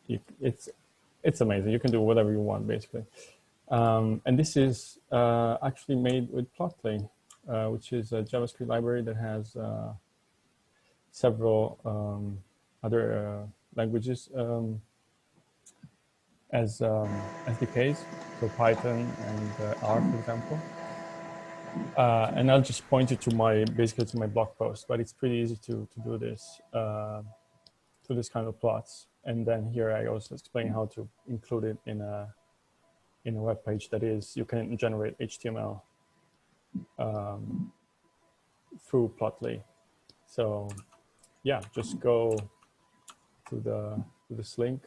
It's amazing. You can do whatever you want basically. And this is actually made with Plotly, which is a JavaScript library that has several other languages as SDKs, so Python and R, for example. And I'll just point you to basically to my blog post, but it's pretty easy to do this, to this kind of plots. And then here I also explain how to include it in a web page. That is, you can generate HTML through Plotly. So yeah, just go to this link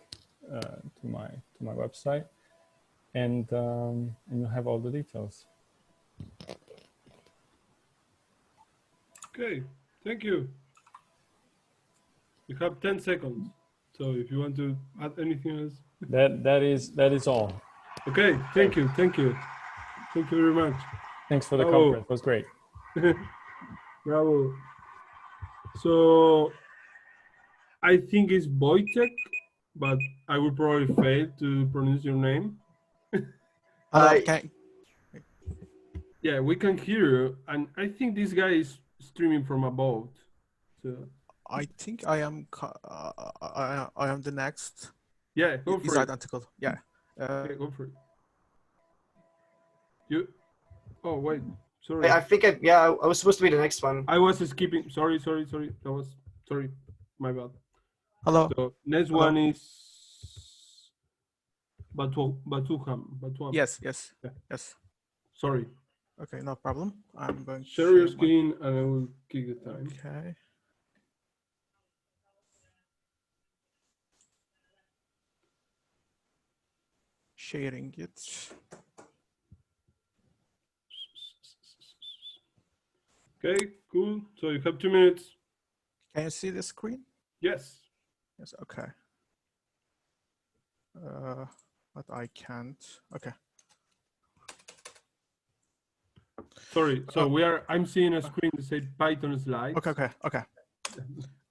to my website, and you have all the details. Okay, thank you. You have 10 seconds. So if you want to add anything else. That is all. Okay, thank you. Thank you very much. Thanks for the conference. It was great. Bravo. So I think it's Wojtek, but I will probably fail to pronounce your name. Yeah, we can hear you, and I think this guy is streaming from a boat. So I think I am the next. Yeah, go for it's it. identical. Yeah. Okay, go for it. You? Oh wait, sorry. I think I was supposed to be the next one. I was skipping. Sorry. That was my bad. Hello. So next one is Batuham. Yes. Yeah. Yes. Sorry. Okay, no problem. I'm going to share your screen and I will kick the time. Okay. Sharing it. Okay, cool. So you have 2 minutes. Can you see the screen? Yes. Yes, okay. But I can't. Okay. Sorry. So I'm seeing a screen that says Python slides. Okay.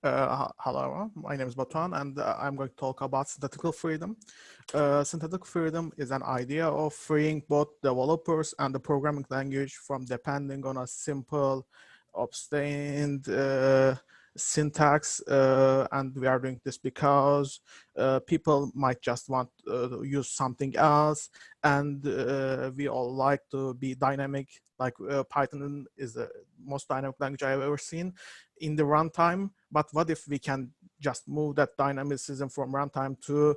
Hello, my name is Batuhan, and I'm going to talk about synthetic freedom. Synthetic freedom is an idea of freeing both developers and the programming language from depending on a simple, obtained syntax. And we are doing this because people might just want to use something else, and we all like to be dynamic. Like Python is the most dynamic language I've ever seen in the runtime. But what if we can just move that dynamicism from runtime to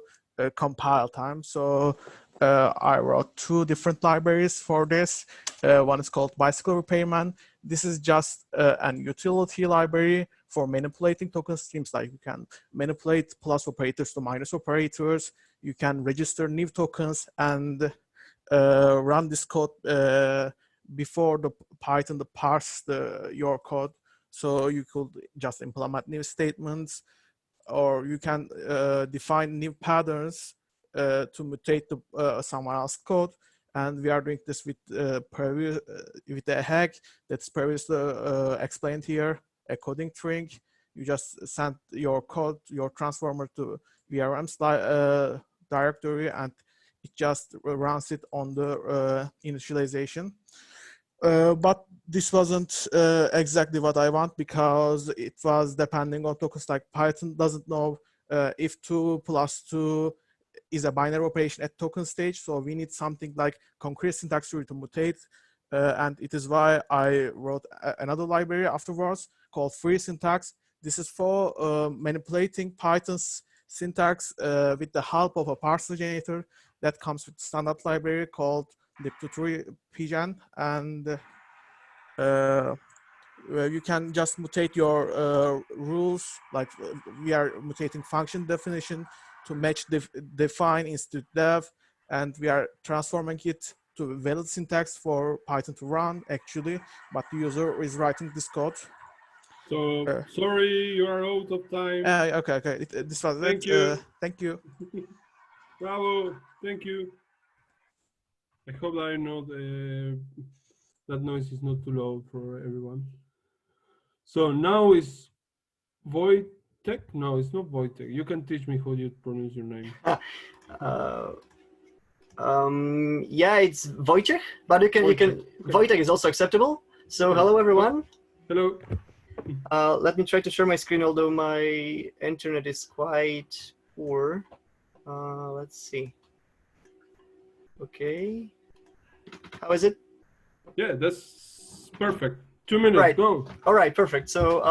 compile time? So I wrote 2 different libraries for this. One is called Bicycle Repairman. This is just an utility library for manipulating token streams. Like you can manipulate plus operators to minus operators. You can register new tokens and run this code before the Python parse your code. So you could just implement new statements, or you can define new patterns to mutate someone else's code. And we are doing this with with a hack that's previously explained here, a coding trick. You just send your code, your transformer to VRM's directory, and it just runs it on the initialization. But this wasn't exactly what I want, because it was depending on tokens. Like Python doesn't know if 2 + 2 is a binary operation at token stage. So we need something like concrete syntax to mutate. And it is why I wrote another library afterwards called free syntax. This is for manipulating Python's syntax with the help of a parser generator that comes with standard library called lib2.3pgen, and you can just mutate your rules. Like we are mutating function definition to match define instead def, and we are transforming it to valid syntax for Python to run actually, but the user is writing this code. So sorry, you are out of time. Okay. This was Thank it. you. Thank you. Bravo. Thank you. I hope that I know that noise is not too loud for everyone. So now is Wojtek? No, it's not Wojtek. You can teach me how you pronounce your name. Yeah, it's Wojciech, but you can Okay. Wojtek is also acceptable. So hello everyone. Hello. Let me try to share my screen, although my internet is quite poor. Let's see. Okay. How is it? Yeah, that's perfect. 2 minutes, right. Go. All right, perfect. So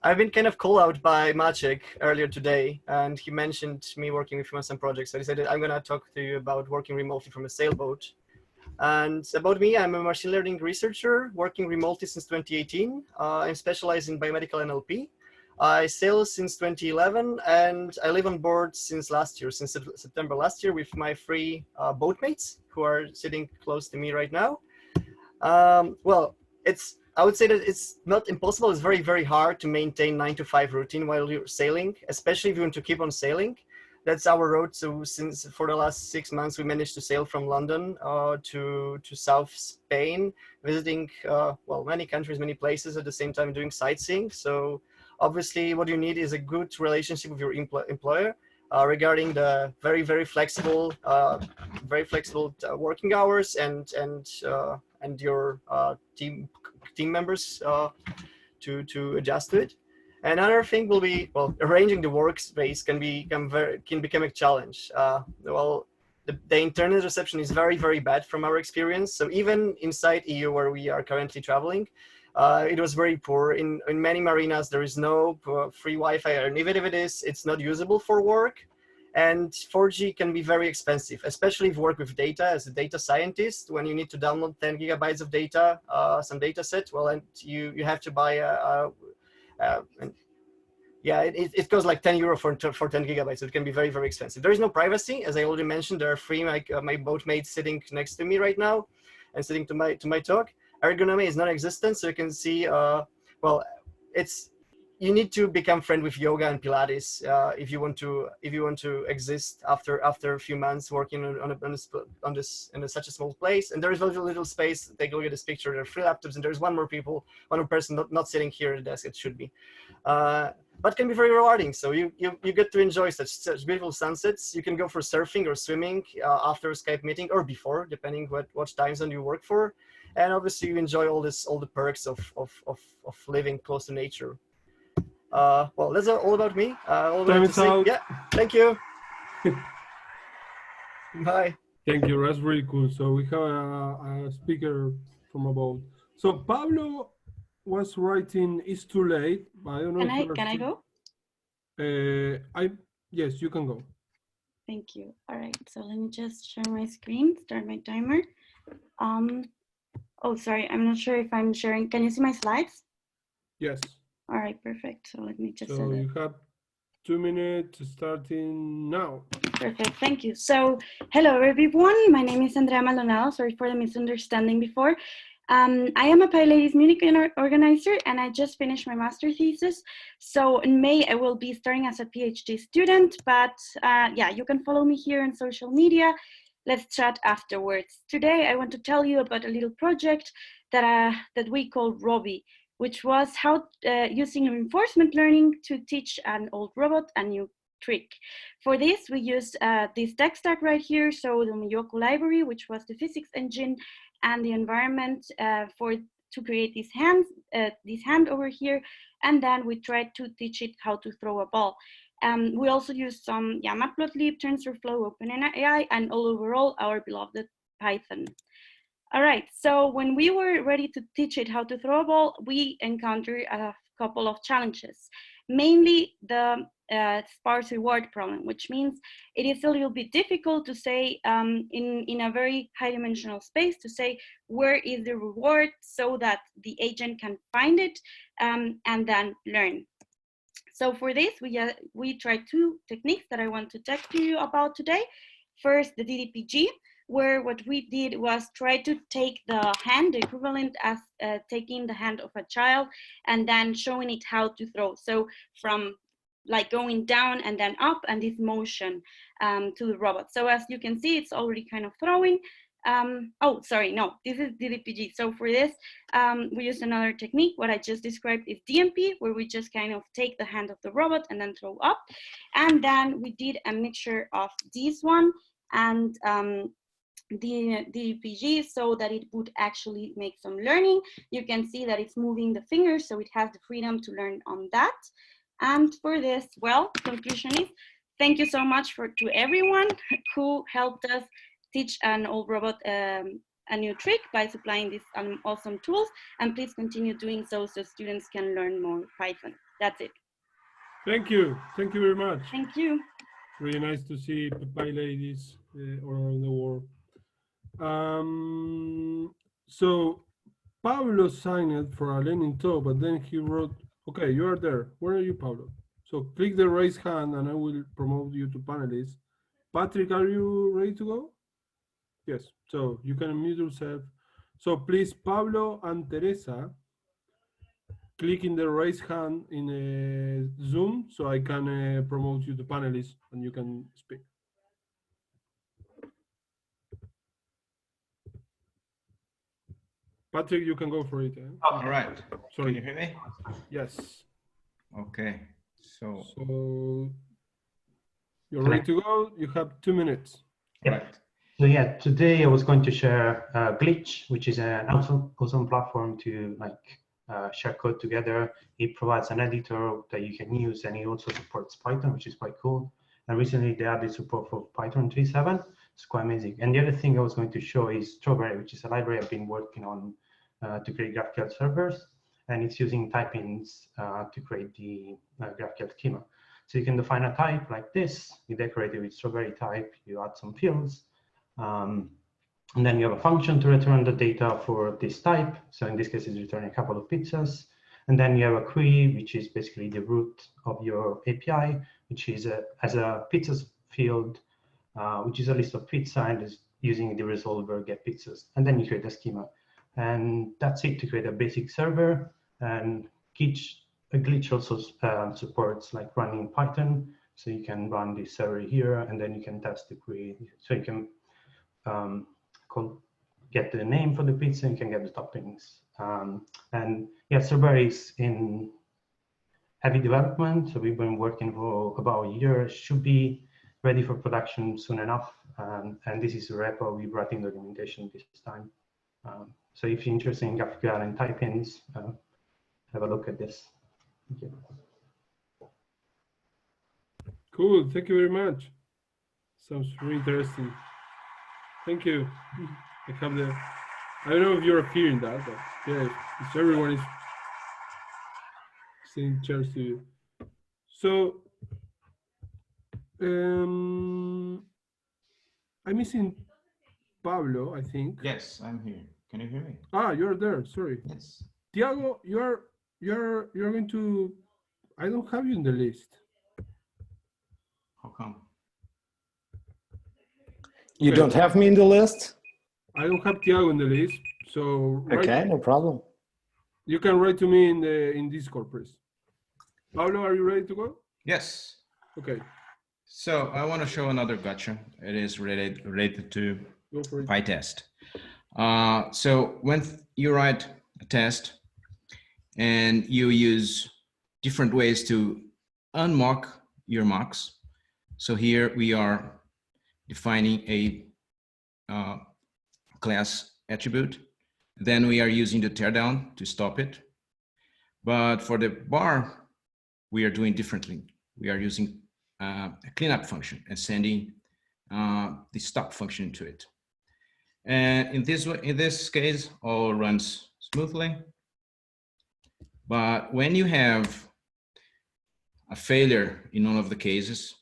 I've been kind of called out by Maciek earlier today, and he mentioned me working with him on some projects. So I decided I'm going to talk to you about working remotely from a sailboat. And about me, I'm a machine learning researcher working remotely since 2018. I'm specialized in biomedical NLP. I sail since 2011, and I live on board since last year, since September last year, with my 3 boatmates who are sitting close to me right now. Well, I would say that it's not impossible. It's very, very hard to maintain 9 to 5 routine while you're sailing, especially if you want to keep on sailing. That's our road. So since for the last 6 months, we managed to sail from London to South Spain, visiting, well, many countries, many places at the same time, doing sightseeing. So obviously what you need is a good relationship with your employer regarding the very, very flexible working hours and your team members to adjust to it. Another thing will be, well, arranging the workspace can become a challenge. Well, the internet reception is very, very bad from our experience. So even inside EU, where we are currently traveling, it was very poor. In many marinas, there is no free Wi-Fi, and even if it is, it's not usable for work. And 4G can be very expensive, especially if you work with data as a data scientist. When you need to download 10 gigabytes of data, some data set, well, and you have to buy yeah, it goes like €10 for 10 gigabytes. So it can be very, very expensive. There is no privacy, as I already mentioned. There are 3 my boatmates sitting next to me right now, and sitting to my talk. Ergonomy is non-existent, so you can see. Well, you need to become friend with yoga and Pilates if you want to exist after a few months working in such a small place. And there is a little space. Take a look at this picture. There are 3 laptops, and there's one more person not sitting here at the desk. It should be, but can be very rewarding. So you get to enjoy such beautiful sunsets. You can go for surfing or swimming after a Skype meeting or before, depending what time zone you work for. And obviously you enjoy all the perks of living close to nature. Well, that's all about me. Yeah, thank you. Bye. Thank you. That's really cool. So we have a speaker from above. So Pablo was writing, "It's too late." I don't know. Can I go? Yes, you can go. Thank you. All right. So let me just share my screen. Start my timer. Oh, sorry. I'm not sure if I'm sharing. Can you see my slides? Yes. All right, perfect. So let me just. So you have 2 minutes starting now. Perfect, thank you. So hello everyone, my name is Andrea Maldonado. Sorry for the misunderstanding before. I am a PyLadies Munich organizer, and I just finished my master thesis. So in May, I will be starting as a PhD student, but yeah, you can follow me here on social media. Let's chat afterwards. Today, I want to tell you about a little project that we call Robbie, which was how using reinforcement learning to teach an old robot a new trick. For this, we used this tech stack right here, so the Miyoko library, which was the physics engine, and the environment to create this hand over here, and then we tried to teach it how to throw a ball. We also used some Matplotlib, TensorFlow, OpenAI, and all overall our beloved Python. All right, so when we were ready to teach it how to throw a ball, we encountered a couple of challenges, mainly the sparse reward problem, which means it is a little bit difficult to say in a very high dimensional space to say where is the reward so that the agent can find it and then learn. So for this, we tried 2 techniques that I want to talk to you about today. First, the DDPG, where what we did was try to take the hand, the equivalent as taking the hand of a child, and then showing it how to throw. So from like going down and then up, and this motion to the robot. So as you can see, it's already kind of throwing. Oh, sorry, no, this is DDPG. So for this, we use another technique. What I just described is DMP, where we just kind of take the hand of the robot and then throw up. And then we did a mixture of this one and the DDPG, so that it would actually make some learning. You can see that it's moving the fingers, so it has the freedom to learn on that. And for this, well, conclusion is, thank you so much to everyone who helped us teach an old robot a new trick by supplying these awesome tools, and please continue doing so students can learn more Python. That's it. Thank you very much. Thank you. Really nice to see PyLadies all around the world. So Pablo signed up for a learning talk, but then he wrote, okay, you are there. Where are you, Pablo? So click the raise hand and I will promote you to panelist. Patrick, are you ready to go? Yes, so you can unmute yourself. So please, Pablo and Teresa, click in the raise hand in Zoom so I can promote you to panelist and you can speak. Patrick, you can go for it. All right. Sorry. Can you hear me? Yes. Okay. So you're ready to go. You have 2 minutes. All right. So yeah, today I was going to share Glitch, which is an awesome platform to share code together. It provides an editor that you can use, and it also supports Python, which is quite cool. And recently they added support for Python 3.7. It's quite amazing. And the other thing I was going to show is Strawberry, which is a library I've been working on to create GraphQL servers. And it's using type-ins to create the GraphQL schema. So you can define a type like this, you decorate it with Strawberry type, you add some fields, and then you have a function to return the data for this type. So in this case, it's returning a couple of pizzas. And then you have a query, which is basically the root of your API, which is as a pizzas field, which is a list of pizza, and is using the resolver get pizzas. And then you create a schema. And that's it to create a basic server. And Glitch also supports like running Python. So you can run the server here, and then you can test the query. So you can get the name for the pizza, and you can get the toppings. And yeah, Strawberry is in heavy development. So we've been working for about a year. Should be ready for production soon enough. And this is a repo. We're writing documentation this time. So if you're interested in GraphQL and type-ins, have a look at this. Thank you. Cool, thank you very much. Sounds really interesting. Thank you. I don't know if you're hearing that, but yeah, if everyone is saying cheers to you. So, I'm missing Pablo, I think. Yes, I'm here. Can you hear me? Ah, you're there. Sorry. Yes. Tiago, you're going to. I don't have you in the list. How come? You don't have me in the list? I don't have Tiago in the list, so okay, no problem. You can write to me in Discord, please. Pablo, are you ready to go? Yes. Okay. So I want to show another gotcha. It is related to PyTest. So when you write a test and you use different ways to unmock your mocks. So here we are defining a class attribute. Then we are using the teardown to stop it. But for the bar, we are doing differently. We are using a cleanup function and sending the stop function to it. And in this case, all runs smoothly. But when you have a failure in one of the cases,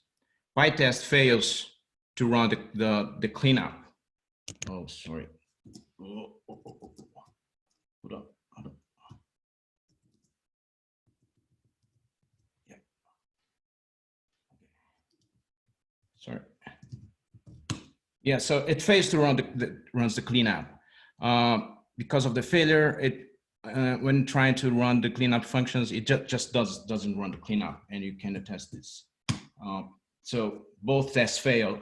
PyTest fails to run the cleanup. Oh, sorry. Hold on. Yeah. Sorry. Yeah, so it fails to run runs the cleanup. Because of the failure, when trying to run the cleanup functions, it just doesn't run the cleanup, and you can attest this. So both tests fail.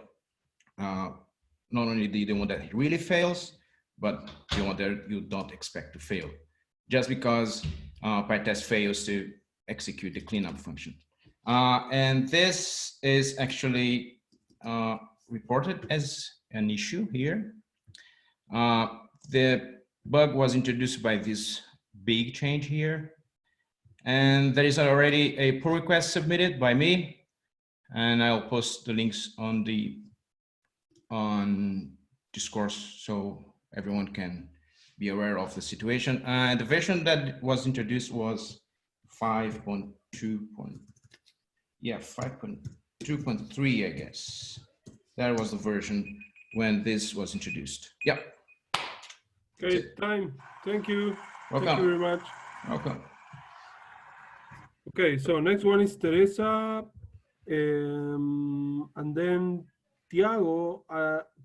Not only the one that really fails, but the one that you don't expect to fail, just because PyTest fails to execute the cleanup function. And this is actually reported as an issue here. The bug was introduced by this big change here. And there is already a pull request submitted by me. And I'll post the links on discourse so everyone can be aware of the situation. And the version that was introduced was 5.2.3, I guess. That was the version when this was introduced. Yeah. Okay, time. Thank you. Welcome. Thank you very much. Welcome. Okay, so next one is Teresa, and then Tiago.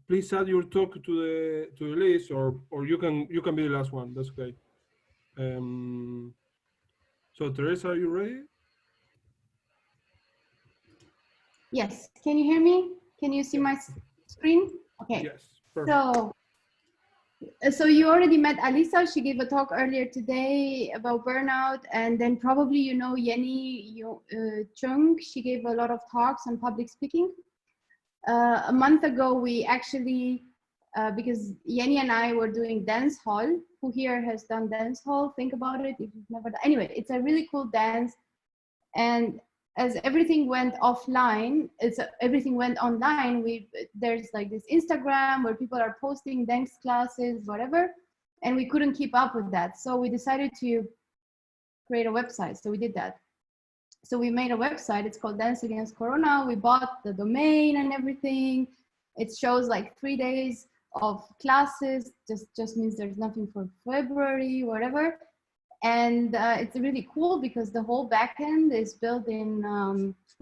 Please add your talk to the list, or you can be the last one. That's okay. So Teresa, are you ready? Yes. Can you hear me? Can you see my screen? Okay. Yes. Perfect. So you already met Alisa. She gave a talk earlier today about burnout, and then probably you know Yenny Chung. She gave a lot of talks on public speaking. A month ago, we actually, because Yenny and I were doing dance hall. Who here has done dance hall? Think about it if you've never done. Anyway, it's a really cool dance, and as everything went offline, everything went online. There's like this Instagram where people are posting dance classes, whatever, and we couldn't keep up with that. So we decided to create a website. So we did that. So we made a website. It's called Dance Against Corona. We bought the domain and everything. It shows like 3 days of classes. Just means there's nothing for February, whatever. And it's really cool because the whole backend is built in,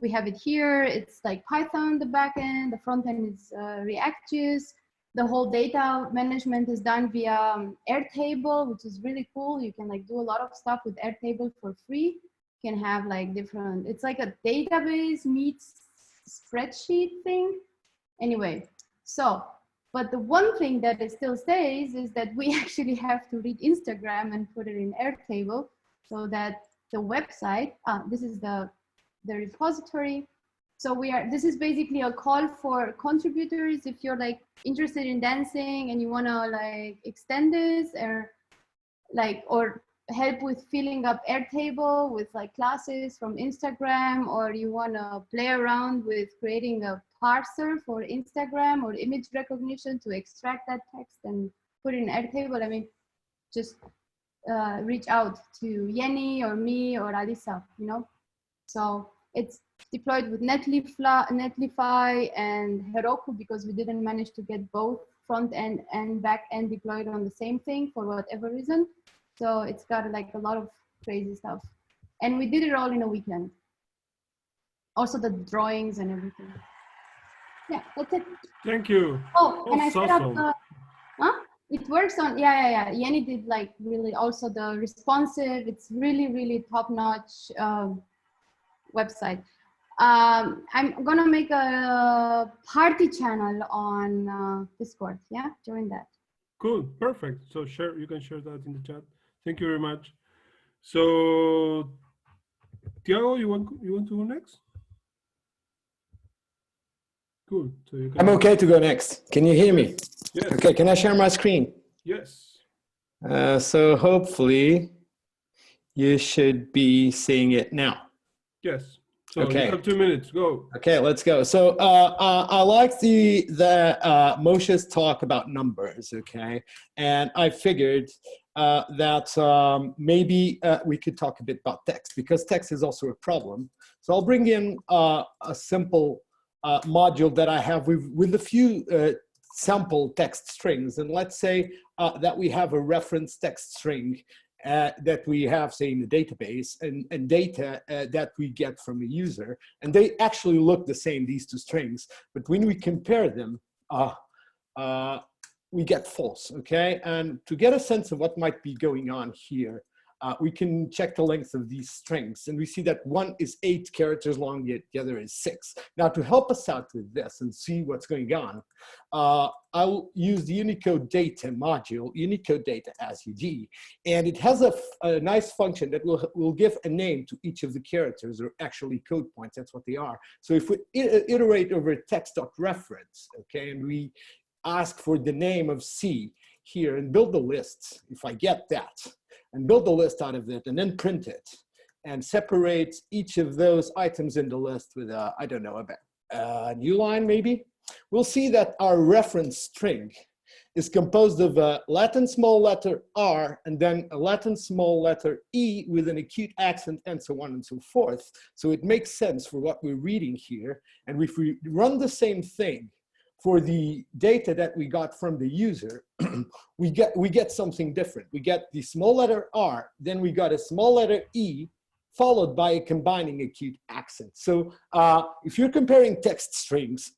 we have it here. It's like Python, the backend, the front end is React.js. The whole data management is done via Airtable, which is really cool. You can like do a lot of stuff with Airtable for free. You can have like different, it's like a database meets spreadsheet thing. Anyway, so, but the one thing that it still stays is that we actually have to read Instagram and put it in Airtable so that the website, this is the repository. So this is basically a call for contributors. If you're like interested in dancing and you wanna like extend this or help with filling up Airtable with like classes from Instagram, or you wanna play around with creating a parser for Instagram or image recognition to extract that text and put it in Airtable, I mean, just reach out to Yenny or me or Alisa, you know? So it's deployed with Netlify and Heroku because we didn't manage to get both front end and back end deployed on the same thing for whatever reason. So it's got like a lot of crazy stuff. And we did it all in a weekend. Also the drawings and everything. Yeah, that's it. Thank you. Oh, and I set up, awesome. It works on, yeah. Yenny did like really also the responsive, it's really, really top-notch website. I'm gonna make a party channel on Discord, yeah, join that. Cool, perfect. So you can share that in the chat. Thank you very much. So, Tiago, you want to go next? Cool. So you can. I'm okay to go next. Can you hear me? Yes. Okay, can I share my screen? Yes. So hopefully you should be seeing it now. Yes. So okay. You have 2 minutes. Go. Okay, let's go. So I like the Moshe's talk about numbers. Okay, and I figured that maybe we could talk a bit about text because text is also a problem. So I'll bring in a simple module that I have with a few sample text strings, and let's say that we have a reference text string that we have, say, in the database and data that we get from a user. And they actually look the same, these two strings. But when we compare them, we get false, okay? And to get a sense of what might be going on here, we can check the length of these strings. And we see that one is 8 characters long, yet the other is 6. Now, to help us out with this and see what's going on, I'll use the Unicode data module, Unicode data SUG, and it has a nice function that will give a name to each of the characters, or actually code points, that's what they are. So if we iterate over text.reference, okay, and we ask for the name of C here and build the lists, if I get that, and build the list out of it and then print it and separate each of those items in the list with I don't know, a new line maybe, we'll see that our reference string is composed of a Latin small letter R and then a Latin small letter E with an acute accent and so on and so forth. So it makes sense for what we're reading here. And if we run the same thing for the data that we got from the user, we get something different. We get the small letter R, then we got a small letter E, followed by a combining acute accent. So if you're comparing text strings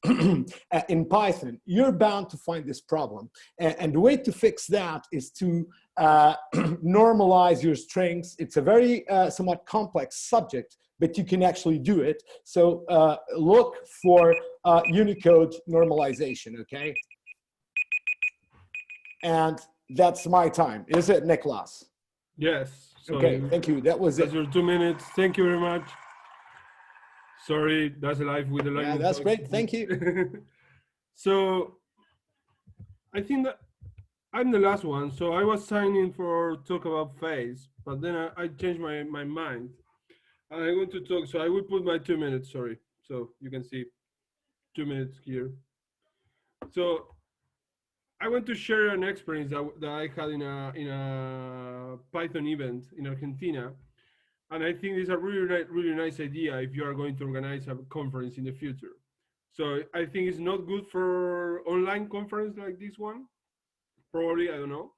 in Python, you're bound to find this problem. And the way to fix that is to normalize your strings. It's a very somewhat complex subject, but you can actually do it. So look for Unicode normalization, okay? And that's my time. Is it, Nicholas? Yes. So okay, thank you. That was that's it. your 2 minutes. Thank you very much. Sorry, that's live with the lightning. Yeah, that's talk. great. Thank you. So I think that I'm the last one. So I was signing for talk about phase, but then I changed my mind. And I want to talk. So I will put my 2 minutes. Sorry. So you can see 2 minutes here. So I want to share an experience that I had in a Python event in Argentina, and I think it's a really nice idea if you are going to organize a conference in the future. So I think it's not good for online conference like this one, probably, I don't know.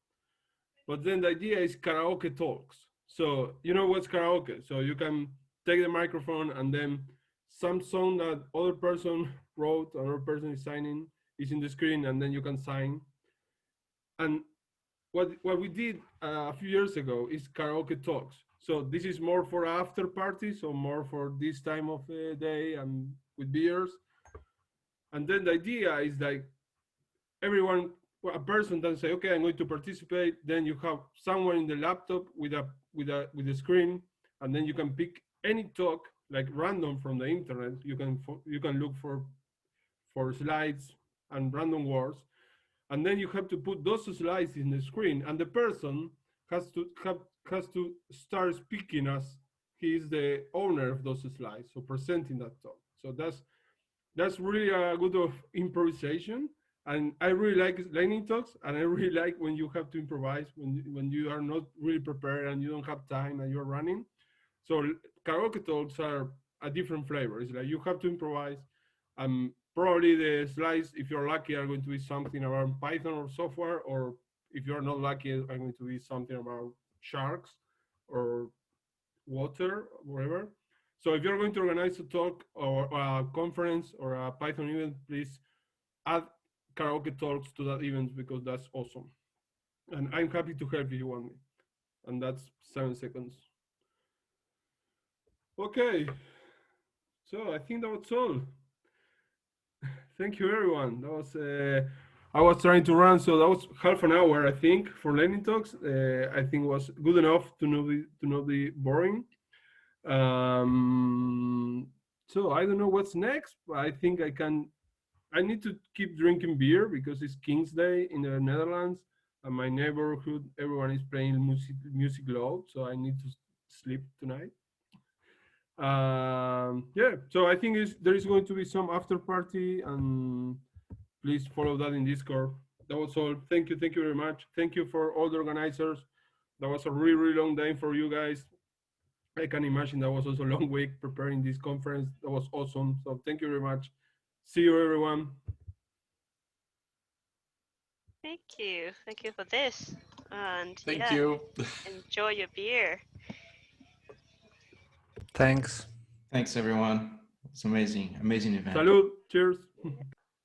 But then the idea is karaoke talks. So you know what's karaoke? So you can take the microphone and then some song that other person wrote, another person is signing, is in the screen, and then you can sign. And what we did a few years ago is karaoke talks. So this is more for after parties, so more for this time of the day and with beers. And then the idea is like everyone, a person doesn't say, okay, I'm going to participate. Then you have someone in the laptop with a screen, and then you can pick any talk like random from the internet. You can look for slides and random words. And then you have to put those slides in the screen, and the person has to start speaking as he is the owner of those slides, so presenting that talk. So that's really a good of improvisation, and I really like lightning talks, and I really like when you have to improvise when you are not really prepared and you don't have time and you're running. So karaoke talks are a different flavor. It's like you have to improvise. Probably the slides, if you're lucky, are going to be something around Python or software, or if you're not lucky, are going to be something about sharks or water, whatever. So if you're going to organize a talk or a conference or a Python event, please add karaoke talks to that event because that's awesome. And I'm happy to help if you want me. And that's 7 seconds. Okay. So I think that was all. Thank you, everyone. That was I was trying to run, so that was half an hour, I think, for lightning talks. I think it was good enough to not be boring. So I don't know what's next, but I think I need to keep drinking beer because it's King's Day in the Netherlands, and my neighborhood, everyone is playing music loud, so I need to sleep tonight. Yeah, so I think there is going to be some after party, and please follow that in Discord. That was all. Thank you very much. Thank you for all the organizers. That was a really long day for you guys. I can imagine that was also a long week preparing this conference. That was awesome. So thank you very much. See you, everyone. Thank you for this, and thank you. Enjoy your beer. Thanks. Thanks, everyone. It's amazing event. Salud. Cheers.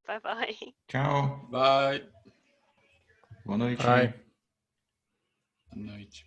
Bye-bye. Ciao. Bye. Boa noite. Bye. Boa noite.